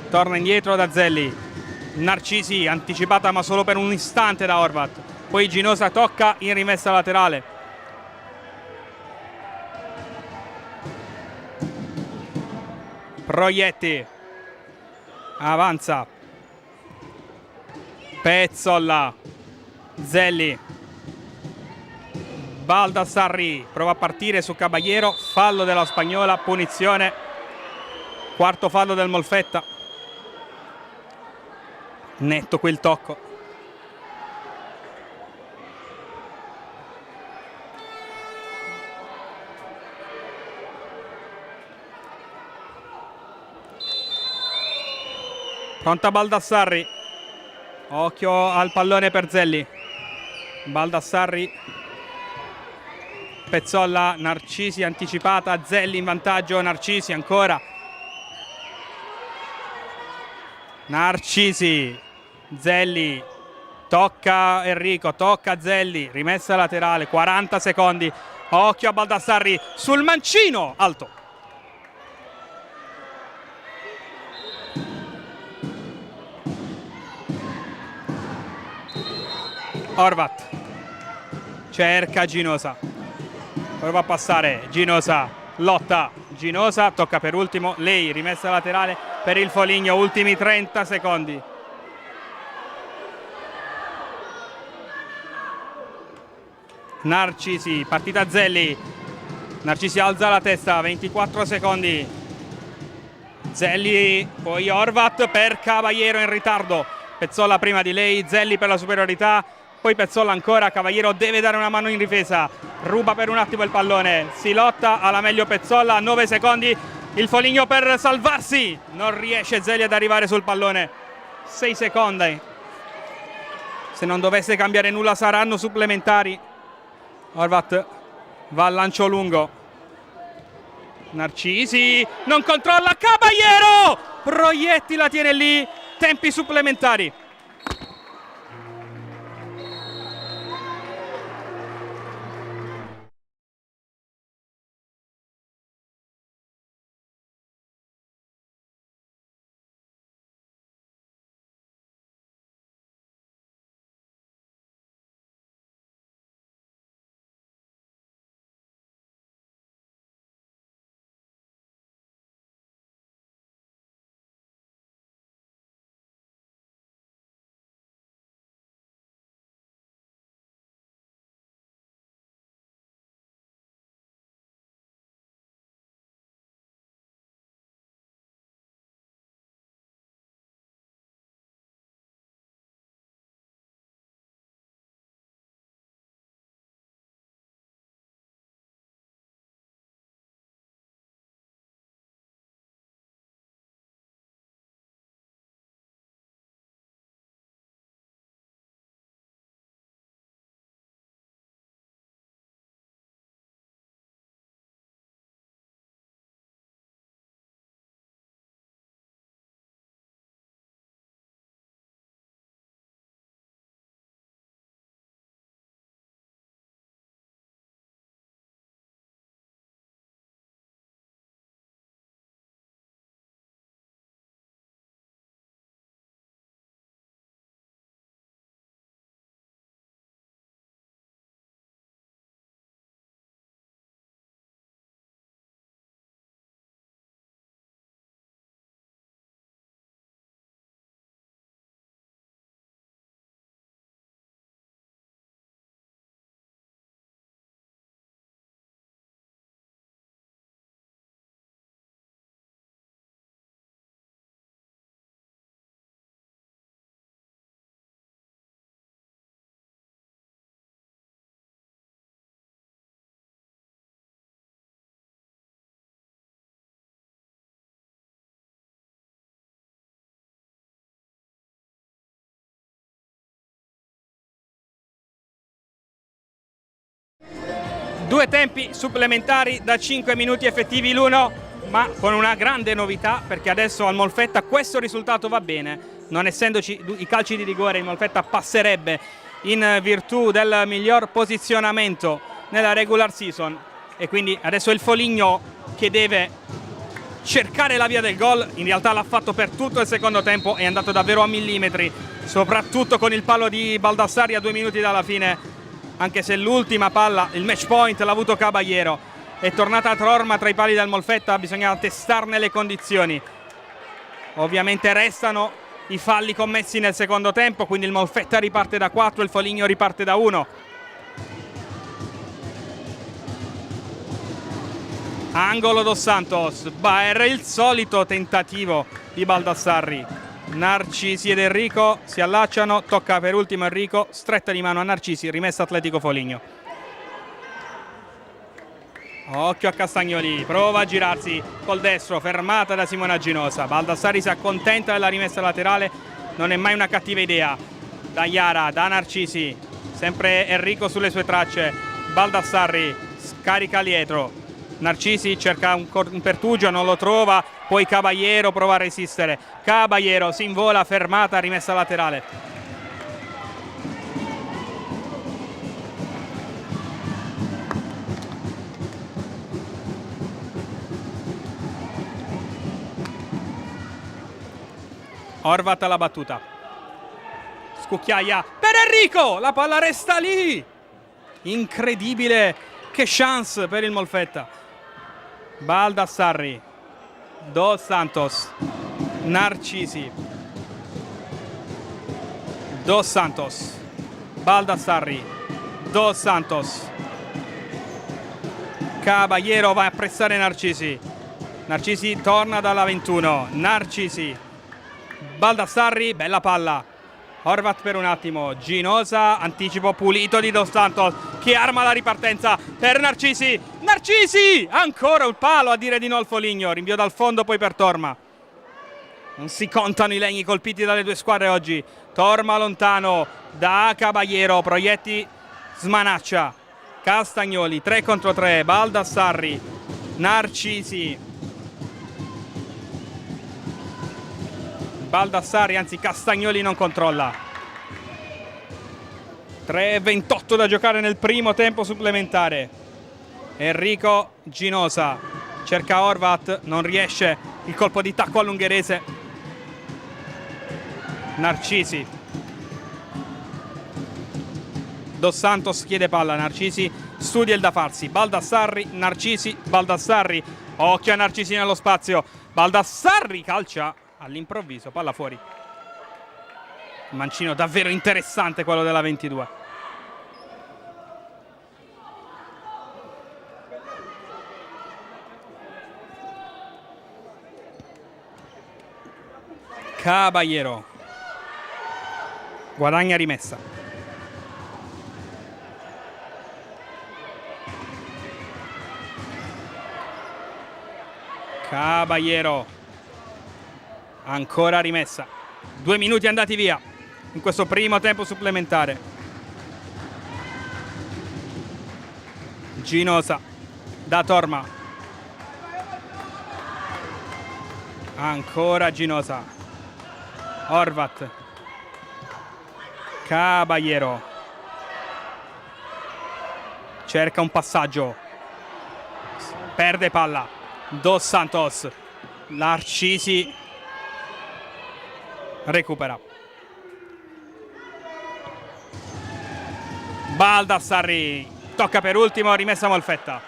torna indietro da Zelli, Narcisi, anticipata ma solo per un istante da Horvat, poi Ginosa tocca in rimessa laterale. Proietti, avanza, Pezzolla, Zelli, Baldassarri prova a partire su Caballero, fallo della spagnola, punizione, quarto fallo del Molfetta. Netto quel tocco. Pronta Baldassarri, occhio al pallone per Zelli. Baldassarri, Pezzolla, Narcisi anticipata, Zelli in vantaggio, Narcisi ancora. Narcisi, Zelli, tocca Enrico, tocca Zelli, rimessa laterale, 40 secondi. Occhio a Baldassarri sul mancino, alto. Horvat cerca Ginosa, prova a passare, Ginosa lotta, Ginosa tocca per ultimo lei, rimessa laterale per il Foligno, ultimi 30 secondi. Narcisi, partita Zelli, Narcisi alza la testa, 24 secondi. Zelli, poi Horvat per Caballero in ritardo. Pezzolla prima di lei, Zelli per la superiorità, poi Pezzolla ancora, Caballero deve dare una mano in difesa, ruba per un attimo il pallone, si lotta alla meglio Pezzolla, 9 secondi, il Foligno per salvarsi, non riesce Zelli ad arrivare sul pallone, 6 secondi, se non dovesse cambiare nulla saranno supplementari. Horvat va al lancio lungo, Narcisi non controlla, Caballero, Proietti la tiene lì, tempi supplementari. 2 tempi supplementari da 5 minuti effettivi l'uno, ma con una grande novità, perché adesso al Molfetta questo risultato va bene. Non essendoci i calci di rigore, il Molfetta passerebbe in virtù del miglior posizionamento nella regular season, e quindi adesso è il Foligno che deve cercare la via del gol. In realtà l'ha fatto per tutto il secondo tempo, è andato davvero a millimetri, soprattutto con il palo di Baldassarri a 2 minuti dalla fine, anche se l'ultima palla, il match point, l'ha avuto Caballero. È tornata Torma tra i pali del Molfetta, bisogna testarne le condizioni. Ovviamente restano i falli commessi nel secondo tempo, quindi il Molfetta riparte da 4, il Foligno riparte da 1. Angolo Dos Santos, era il solito tentativo di Baldassarri. Narcisi ed Enrico si allacciano, tocca per ultimo Enrico, stretta di mano a Narcisi, rimessa Atletico Foligno. Occhio a Castagnoli, prova a girarsi col destro, fermata da Simona Ginosa. Baldassarri si accontenta della rimessa laterale, non è mai una cattiva idea. Da Iara, da Narcisi, sempre Enrico sulle sue tracce. Baldassarri scarica dietro. Narcisi cerca un pertugio, non lo trova, poi Caballero prova a resistere. Caballero si invola, fermata, rimessa laterale. Horvat alla battuta. Scucchiaia per Enrico, la palla resta lì. Incredibile, che chance per il Molfetta. Baldassarri, Dos Santos, Narcisi, Dos Santos, Baldassarri, Dos Santos. Caballero va a pressare Narcisi. Narcisi torna dalla 21. Narcisi, Baldassarri, bella palla. Horvat per un attimo, Ginosa, anticipo pulito di Dos Santos che arma la ripartenza per Narcisi. Narcisi, ancora un palo, a dire di no al Foligno. Rinvio dal fondo poi per Torma. Non si contano i legni colpiti dalle due squadre oggi. Torma lontano da Caballero, proietti smanaccia. Castagnoli 3 contro 3, Baldassarri, Narcisi. Baldassarri, anzi Castagnoli non controlla. 3:28 da giocare nel primo tempo supplementare. Enrico Ginosa cerca Horvat, non riesce, il colpo di tacco all'ungherese. Narcisi. Dos Santos chiede palla, Narcisi studia il da farsi. Baldassarri, Narcisi, Baldassarri. Occhio a Narcisi nello spazio. Baldassarri calcia all'improvviso, palla fuori. Mancino davvero interessante quello della 22. Caballero guadagna rimessa. Caballero ancora rimessa. 2 minuti andati via in questo primo tempo supplementare. Ginosa da Torma. Ancora Ginosa. Horvat. Caballero cerca un passaggio, perde palla. Dos Santos. Narcisi recupera. Baldassarri tocca per ultimo, rimessa Molfetta.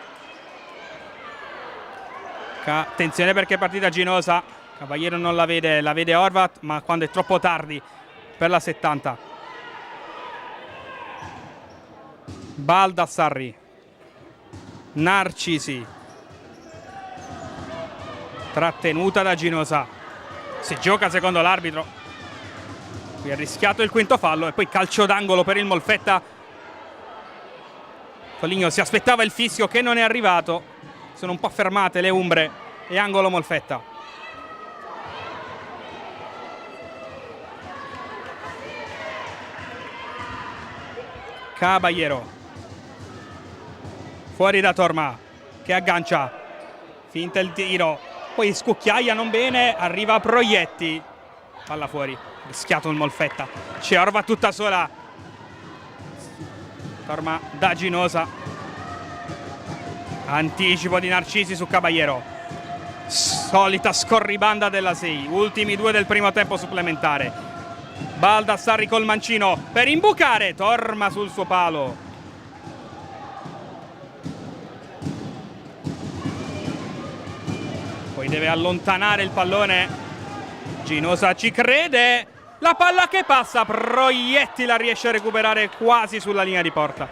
Attenzione perché è partita Ginosa. Caballero non la vede Horvat, ma quando è troppo tardi per la 70. Baldassarri. Narcisi. Trattenuta da Ginosa. Si gioca secondo l'arbitro. Qui ha rischiato il quinto fallo e poi calcio d'angolo per il Molfetta. Foligno si aspettava il fischio che non è arrivato. Sono un po' fermate le umbre e angolo Molfetta. Caballero. Fuori da Torma, che aggancia, finta il tiro, poi scucchiaia non bene, arriva Proietti, palla fuori, rischiato il Molfetta, c'è Orva tutta sola, Torma da Ginosa, anticipo di Narcisi su Caballero, solita scorribanda della 6, ultimi 2 del primo tempo supplementare, Baldassarri col mancino per imbucare, Torma sul suo palo. Poi deve allontanare il pallone, Ginosa ci crede, la palla che passa, Proietti la riesce a recuperare quasi sulla linea di porta.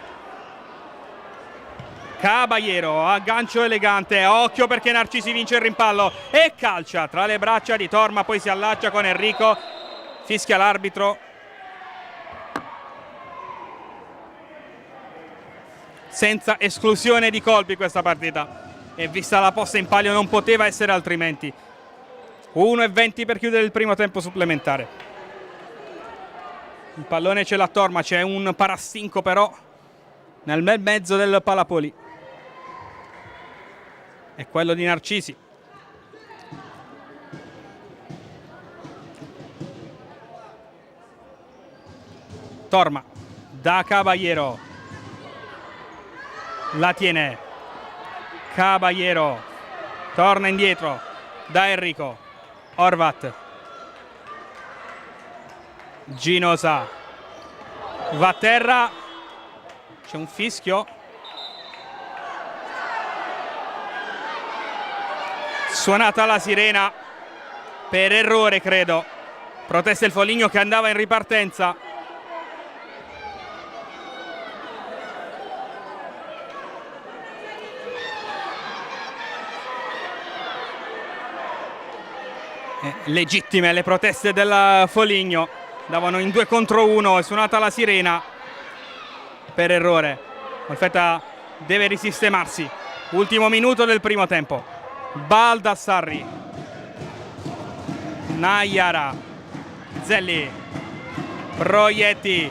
Caballero, aggancio elegante, occhio perché Narcisi vince il rimpallo e calcia tra le braccia di Torma, poi si allaccia con Enrico, fischia l'arbitro. Senza esclusione di colpi questa partita. E vista la posta in palio non poteva essere altrimenti. 1:20 per chiudere il primo tempo supplementare. Il pallone ce l'ha Torma, c'è un parastinco però nel bel mezzo del Palapoli. È quello di Narcisi. Torma da Caballero, la tiene Caballero, torna indietro da Enrico, Horvat, Ginosa, va a terra, c'è un fischio, suonata la sirena per errore credo, protesta il Foligno che andava in ripartenza. Legittime le proteste del Foligno, davano in 2 contro 1, è suonata la sirena per errore. Molfetta deve risistemarsi, ultimo minuto del primo tempo. Baldassarri, Naiara, Zelli, Proietti,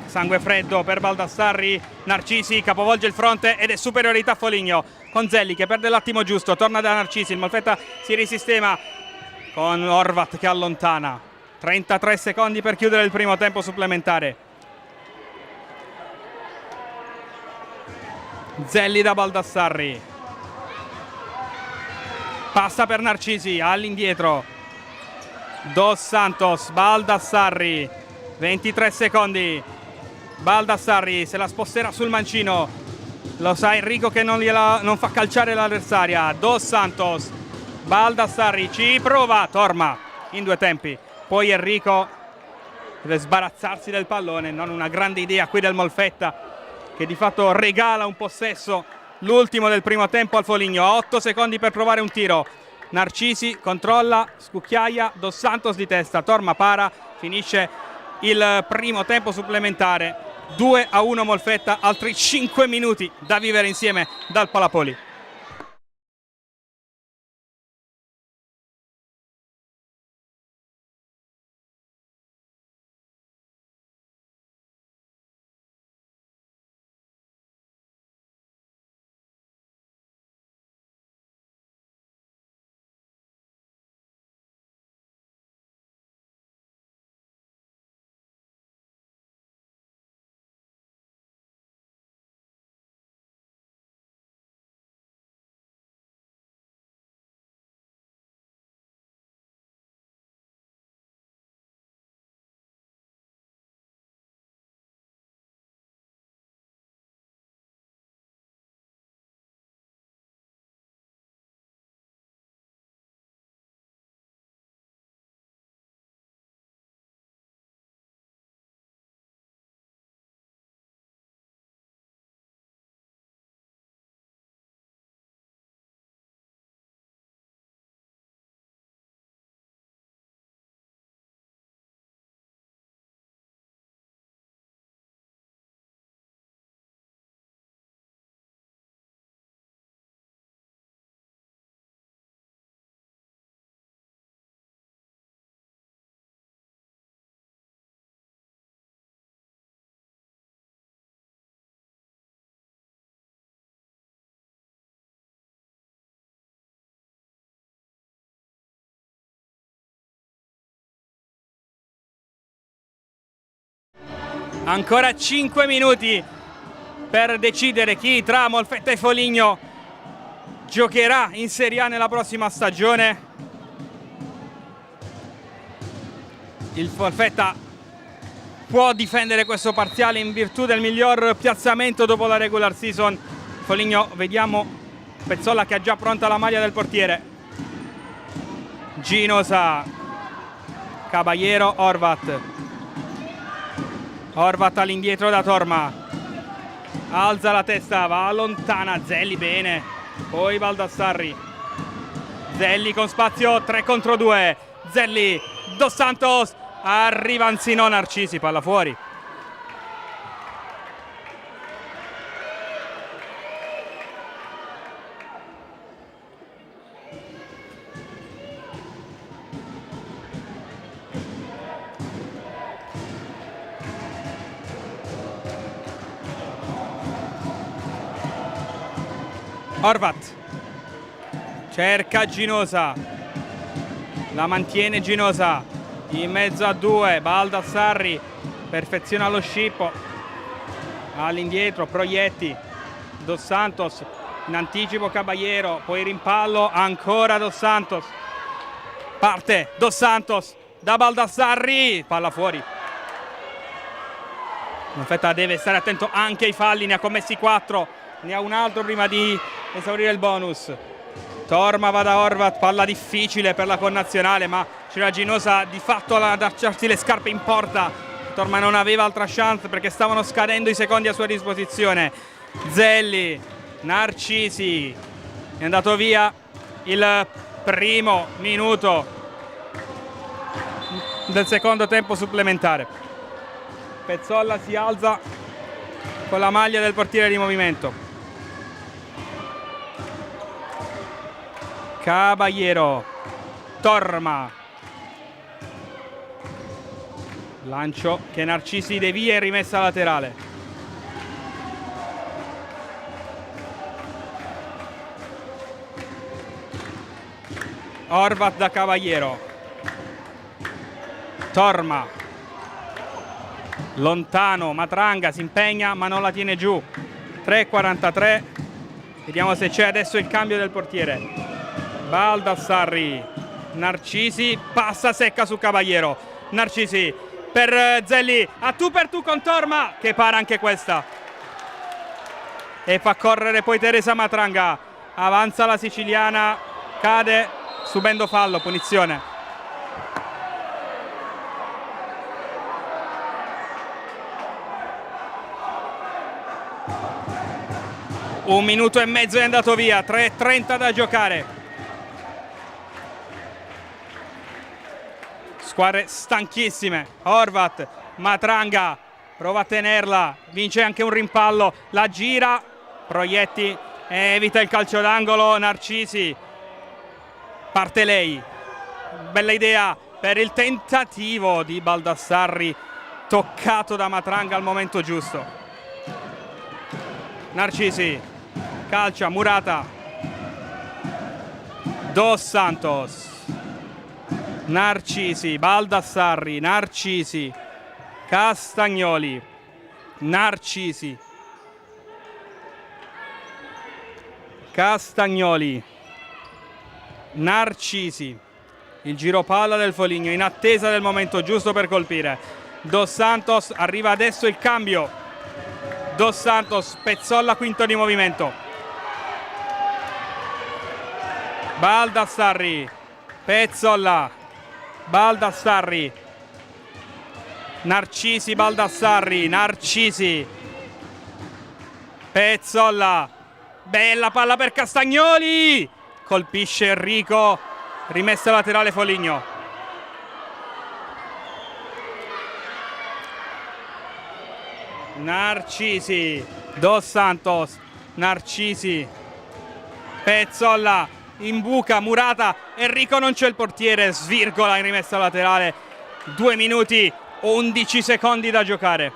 sangue freddo per Baldassarri, Narcisi capovolge il fronte ed è superiorità Foligno con Zelli che perde l'attimo giusto, torna da Narcisi, il Molfetta si risistema con Horvat che allontana. 33 secondi per chiudere il primo tempo supplementare. Zelli da Baldassarri, passa per Narcisi, all'indietro Dos Santos, Baldassarri, 23 secondi, Baldassarri se la sposterà sul mancino, lo sa Enrico che non fa calciare l'avversaria. Dos Santos, Baldassarri ci prova, Torma in 2 tempi, poi Enrico deve sbarazzarsi del pallone, non una grande idea qui del Molfetta che di fatto regala un possesso, l'ultimo del primo tempo al Foligno. 8 secondi per provare un tiro, Narcisi controlla, scucchiaia, Dos Santos di testa, Torma para, finisce il primo tempo supplementare, 2-1 Molfetta, altri 5 minuti da vivere insieme dal Palapoli. Ancora 5 minuti per decidere chi tra Molfetta e Foligno giocherà in Serie A nella prossima stagione. Il Molfetta può difendere questo parziale in virtù del miglior piazzamento dopo la regular season. Foligno, vediamo Pezzolla che ha già pronta la maglia del portiere. Ginosa, Caballero, Horvat all'indietro da Torma, alza la testa, va lontana, Zelli bene, poi Baldassarri, Zelli con spazio, 3 contro 2, Zelli, Dos Santos, arriva Anzino, Narcisi, palla fuori. Horvat cerca Ginosa, la mantiene Ginosa in mezzo a 2, Baldassarri perfeziona lo scippo, all'indietro Proietti, Dos Santos in anticipo, Caballero, poi rimpallo ancora Dos Santos, parte Dos Santos da Baldassarri, palla fuori. Molfetta deve stare attento anche ai falli, ne ha commessi 4, ne ha un altro prima di esaurire il bonus. Torma va da Horvat, palla difficile per la connazionale, ma c'era Ginosa di fatto a darci le scarpe in porta. Torma non aveva altra chance perché stavano scadendo i secondi a sua disposizione. Zelli, Narcisi, è andato via il primo minuto del secondo tempo supplementare. Pezzolla si alza con la maglia del portiere di movimento. Caballero, Torma, lancio che Narcisi devia e rimessa laterale. Horvat da Caballero, Torma, lontano, Matranga si impegna ma non la tiene giù. 3:43, vediamo se c'è adesso il cambio del portiere. Baldassarri, Narcisi, passa secca su Caballero, Narcisi per Zelli, a tu per tu con Torma che para anche questa e fa correre poi Teresa Matranga, avanza la siciliana, cade subendo fallo, punizione. Un minuto e mezzo è andato via, 3:30 da giocare. Squadre stanchissime. Horvat, Matranga prova a tenerla, vince anche un rimpallo, la gira, Proietti evita il calcio d'angolo, Narcisi, parte lei, bella idea per il tentativo di Baldassarri, toccato da Matranga al momento giusto. Narcisi, calcia, Murata, Dos Santos, Narcisi, Baldassarri, Narcisi, Castagnoli, Narcisi, Castagnoli, Narcisi, il giro palla del Foligno in attesa del momento giusto per colpire. Dos Santos, arriva adesso il cambio. Dos Santos, Pezzolla quinto di movimento. Baldassarri, Pezzolla, Baldassarri, Narcisi, Baldassarri, Narcisi, Pezzolla, bella palla per Castagnoli, colpisce Enrico, rimessa laterale Foligno. Narcisi, Dos Santos, Narcisi, Pezzolla, imbuca, Murata, Enrico non c'è il portiere, svirgola in rimessa laterale. 2 minuti, 11 secondi da giocare.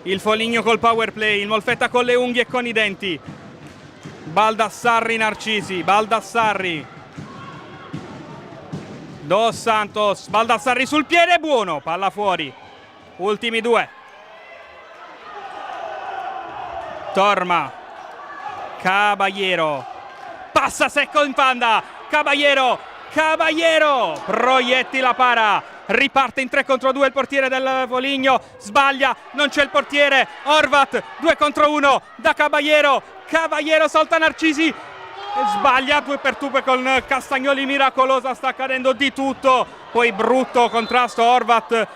Il Foligno col power play, il Molfetta con le unghie e con i denti. Baldassarri, Narcisi, Baldassarri, Dos Santos, Baldassarri sul piede, buono, palla fuori. Ultimi 2. Torma, Caballero, passa secco in panda, Caballero, Proietti la para, riparte in 3 contro 2 il portiere del Foligno, sbaglia, non c'è il portiere, Horvat, 2 contro 1 da Caballero salta Narcisi, sbaglia 2 per 2 con Castagnoli, miracolosa, sta accadendo di tutto, poi brutto contrasto Horvat,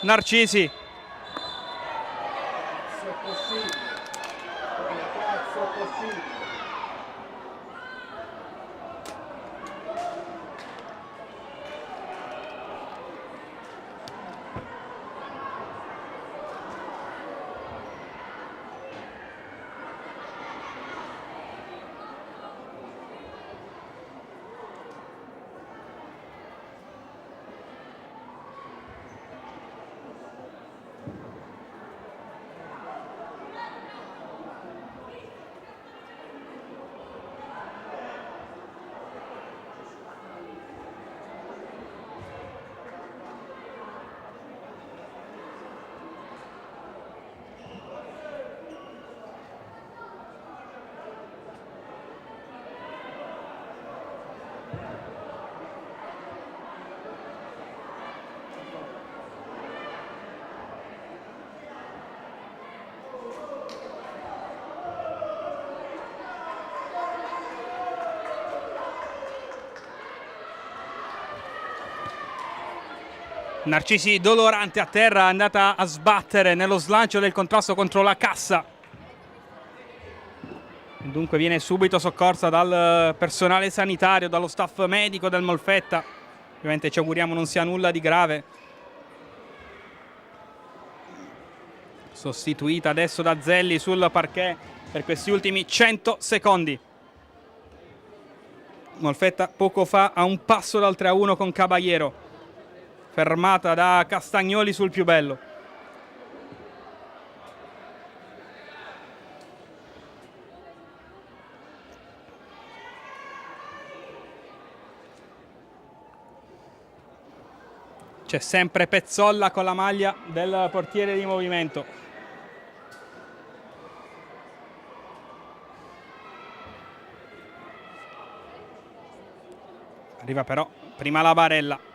Narcisi. Narcisi dolorante a terra, è andata a sbattere nello slancio del contrasto contro la cassa. Dunque viene subito soccorsa dal personale sanitario, dallo staff medico del Molfetta. Ovviamente ci auguriamo non sia nulla di grave. Sostituita adesso da Zelli sul parquet per questi ultimi 100 secondi. Molfetta poco fa a un passo dal 3-1 con Caballero. Fermata da Castagnoli sul più bello. C'è sempre Pezzolla con la maglia del portiere di movimento. Arriva però prima la Barella.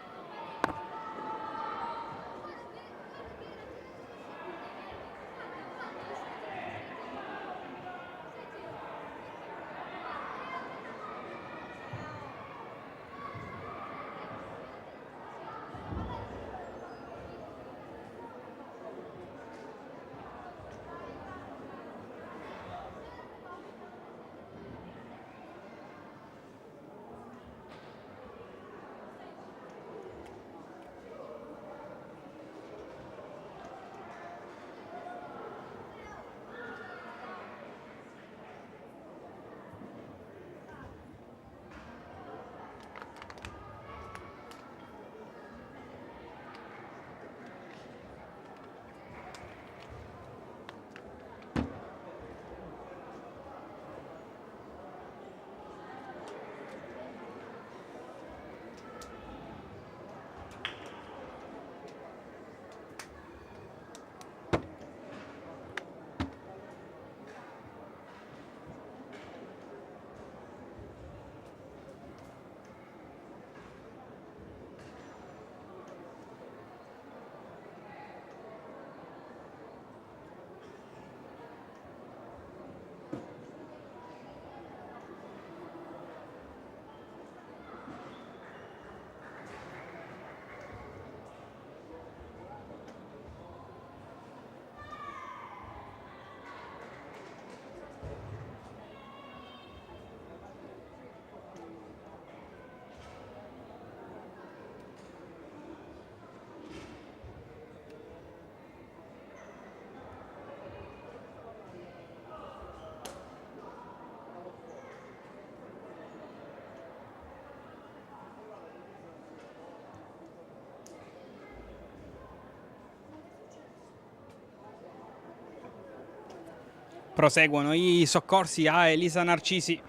Proseguono i soccorsi a Elisa Narcisi. Il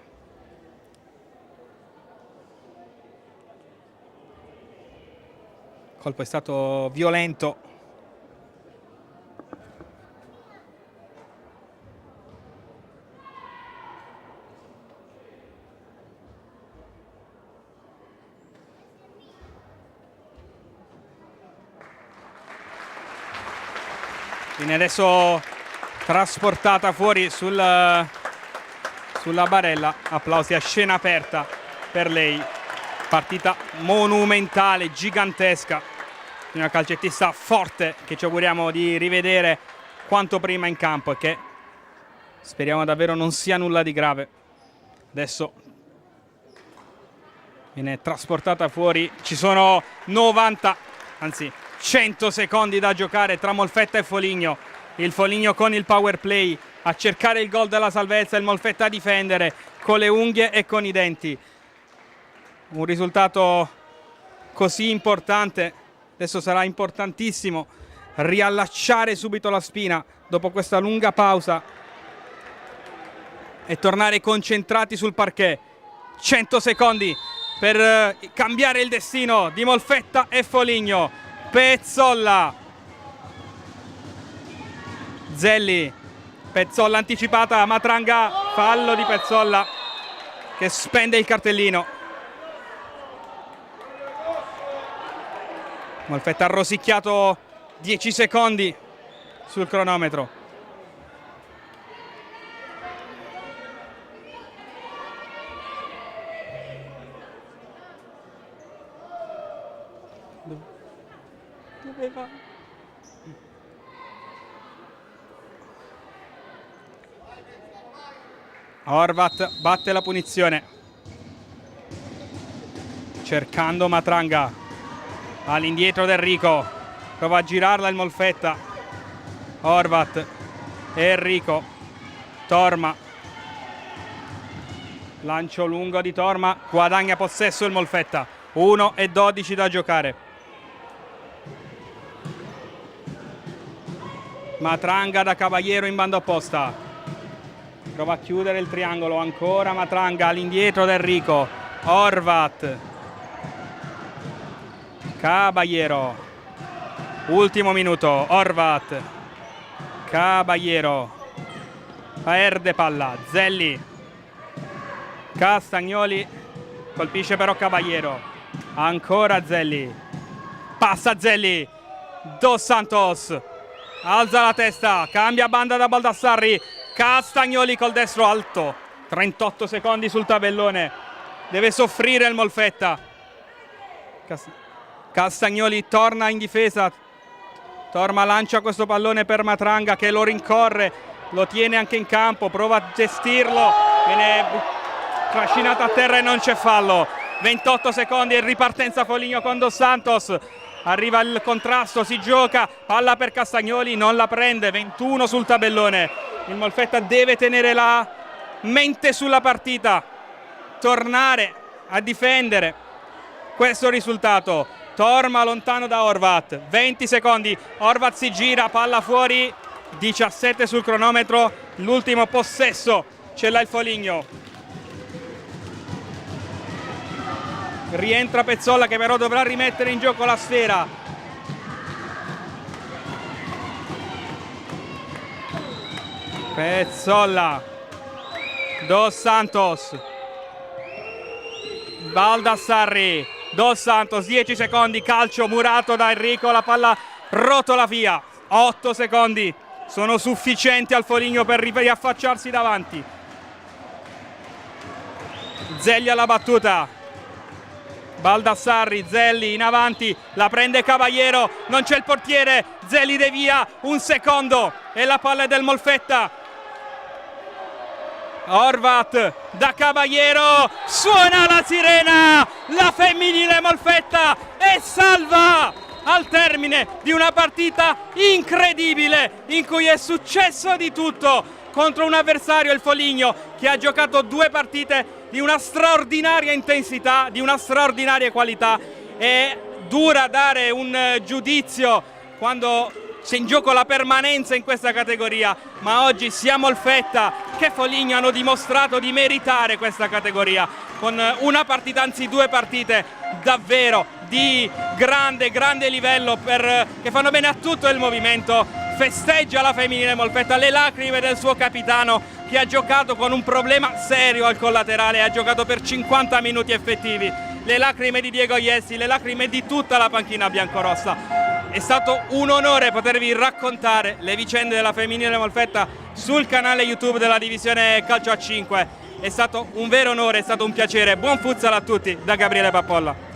colpo è stato violento. Viene adesso trasportata fuori sulla barella. Applausi a scena aperta per lei. Partita monumentale, gigantesca, una calcettista forte che ci auguriamo di rivedere quanto prima in campo e che speriamo davvero non sia nulla di grave. Adesso viene trasportata fuori, ci sono 100 secondi da giocare tra Molfetta e Foligno. Il Foligno con il power play a cercare il gol della salvezza, il Molfetta a difendere con le unghie e con i denti. Un risultato così importante, adesso sarà importantissimo riallacciare subito la spina dopo questa lunga pausa e tornare concentrati sul parquet. 100 secondi per cambiare il destino di Molfetta e Foligno. Pezzolla, Zelli, Pezzolla anticipata, Matranga, fallo di Pezzolla che spende il cartellino. Molfetta ha rosicchiato 10 secondi sul cronometro. Dove va? Horvat batte la punizione, cercando Matranga. All'indietro del Enrico, prova a girarla il Molfetta. Horvat, Enrico, Torma, lancio lungo di Torma, guadagna possesso il Molfetta. 1:12 da giocare. Matranga da Caballero in banda opposta, prova a chiudere il triangolo, ancora Matranga all'indietro del Enrico. Horvat, Caballero, ultimo minuto. Horvat, Caballero, perde palla, Zelli, Castagnoli, colpisce però Caballero, ancora Zelli, passa Zelli, Dos Santos, alza la testa, cambia banda da Baldassarri, Castagnoli col destro alto, 38 secondi sul tabellone, deve soffrire il Molfetta. Castagnoli torna in difesa, Torma lancia questo pallone per Matranga che lo rincorre, lo tiene anche in campo, prova a gestirlo, viene trascinato a terra e non c'è fallo. 28 secondi e ripartenza Foligno con Dos Santos, arriva il contrasto, si gioca, palla per Castagnoli, non la prende, 21 sul tabellone. Il Molfetta deve tenere la mente sulla partita, tornare a difendere questo risultato. Torma lontano da Horvat, 20 secondi, Horvat si gira, palla fuori, 17 sul cronometro, l'ultimo possesso ce l'ha il Foligno. Rientra Pezzolla che però dovrà rimettere in gioco la sfera. Pezzolla, Dos Santos, Baldassarri, Dos Santos, 10 secondi, calcio murato da Enrico, la palla rotola via. 8 secondi sono sufficienti al Foligno per riaffacciarsi davanti. Zelli alla battuta, Baldassarri, Zelli in avanti, la prende Caballero, non c'è il portiere, Zelli devia, un secondo e la palla è del Molfetta. Horvat da Caballero, suona la sirena, la femminile Molfetta è salva al termine di una partita incredibile in cui è successo di tutto contro un avversario, il Foligno, che ha giocato 2 partite di una straordinaria intensità, di una straordinaria qualità. È dura dare un giudizio quando c'è in gioco la permanenza in questa categoria, ma oggi sia Molfetta che Foligno hanno dimostrato di meritare questa categoria con una partita, anzi 2 partite davvero di grande livello che fanno bene a tutto il movimento. Festeggia la femminile Molfetta, le lacrime del suo capitano che ha giocato con un problema serio al collaterale, ha giocato per 50 minuti effettivi, le lacrime di Diego Iessi, le lacrime di tutta la panchina biancorossa. È stato un onore potervi raccontare le vicende della femminile Molfetta sul canale YouTube della divisione calcio a 5. È stato un vero onore, è stato un piacere. Buon futsal a tutti da Gabriele Pappolla.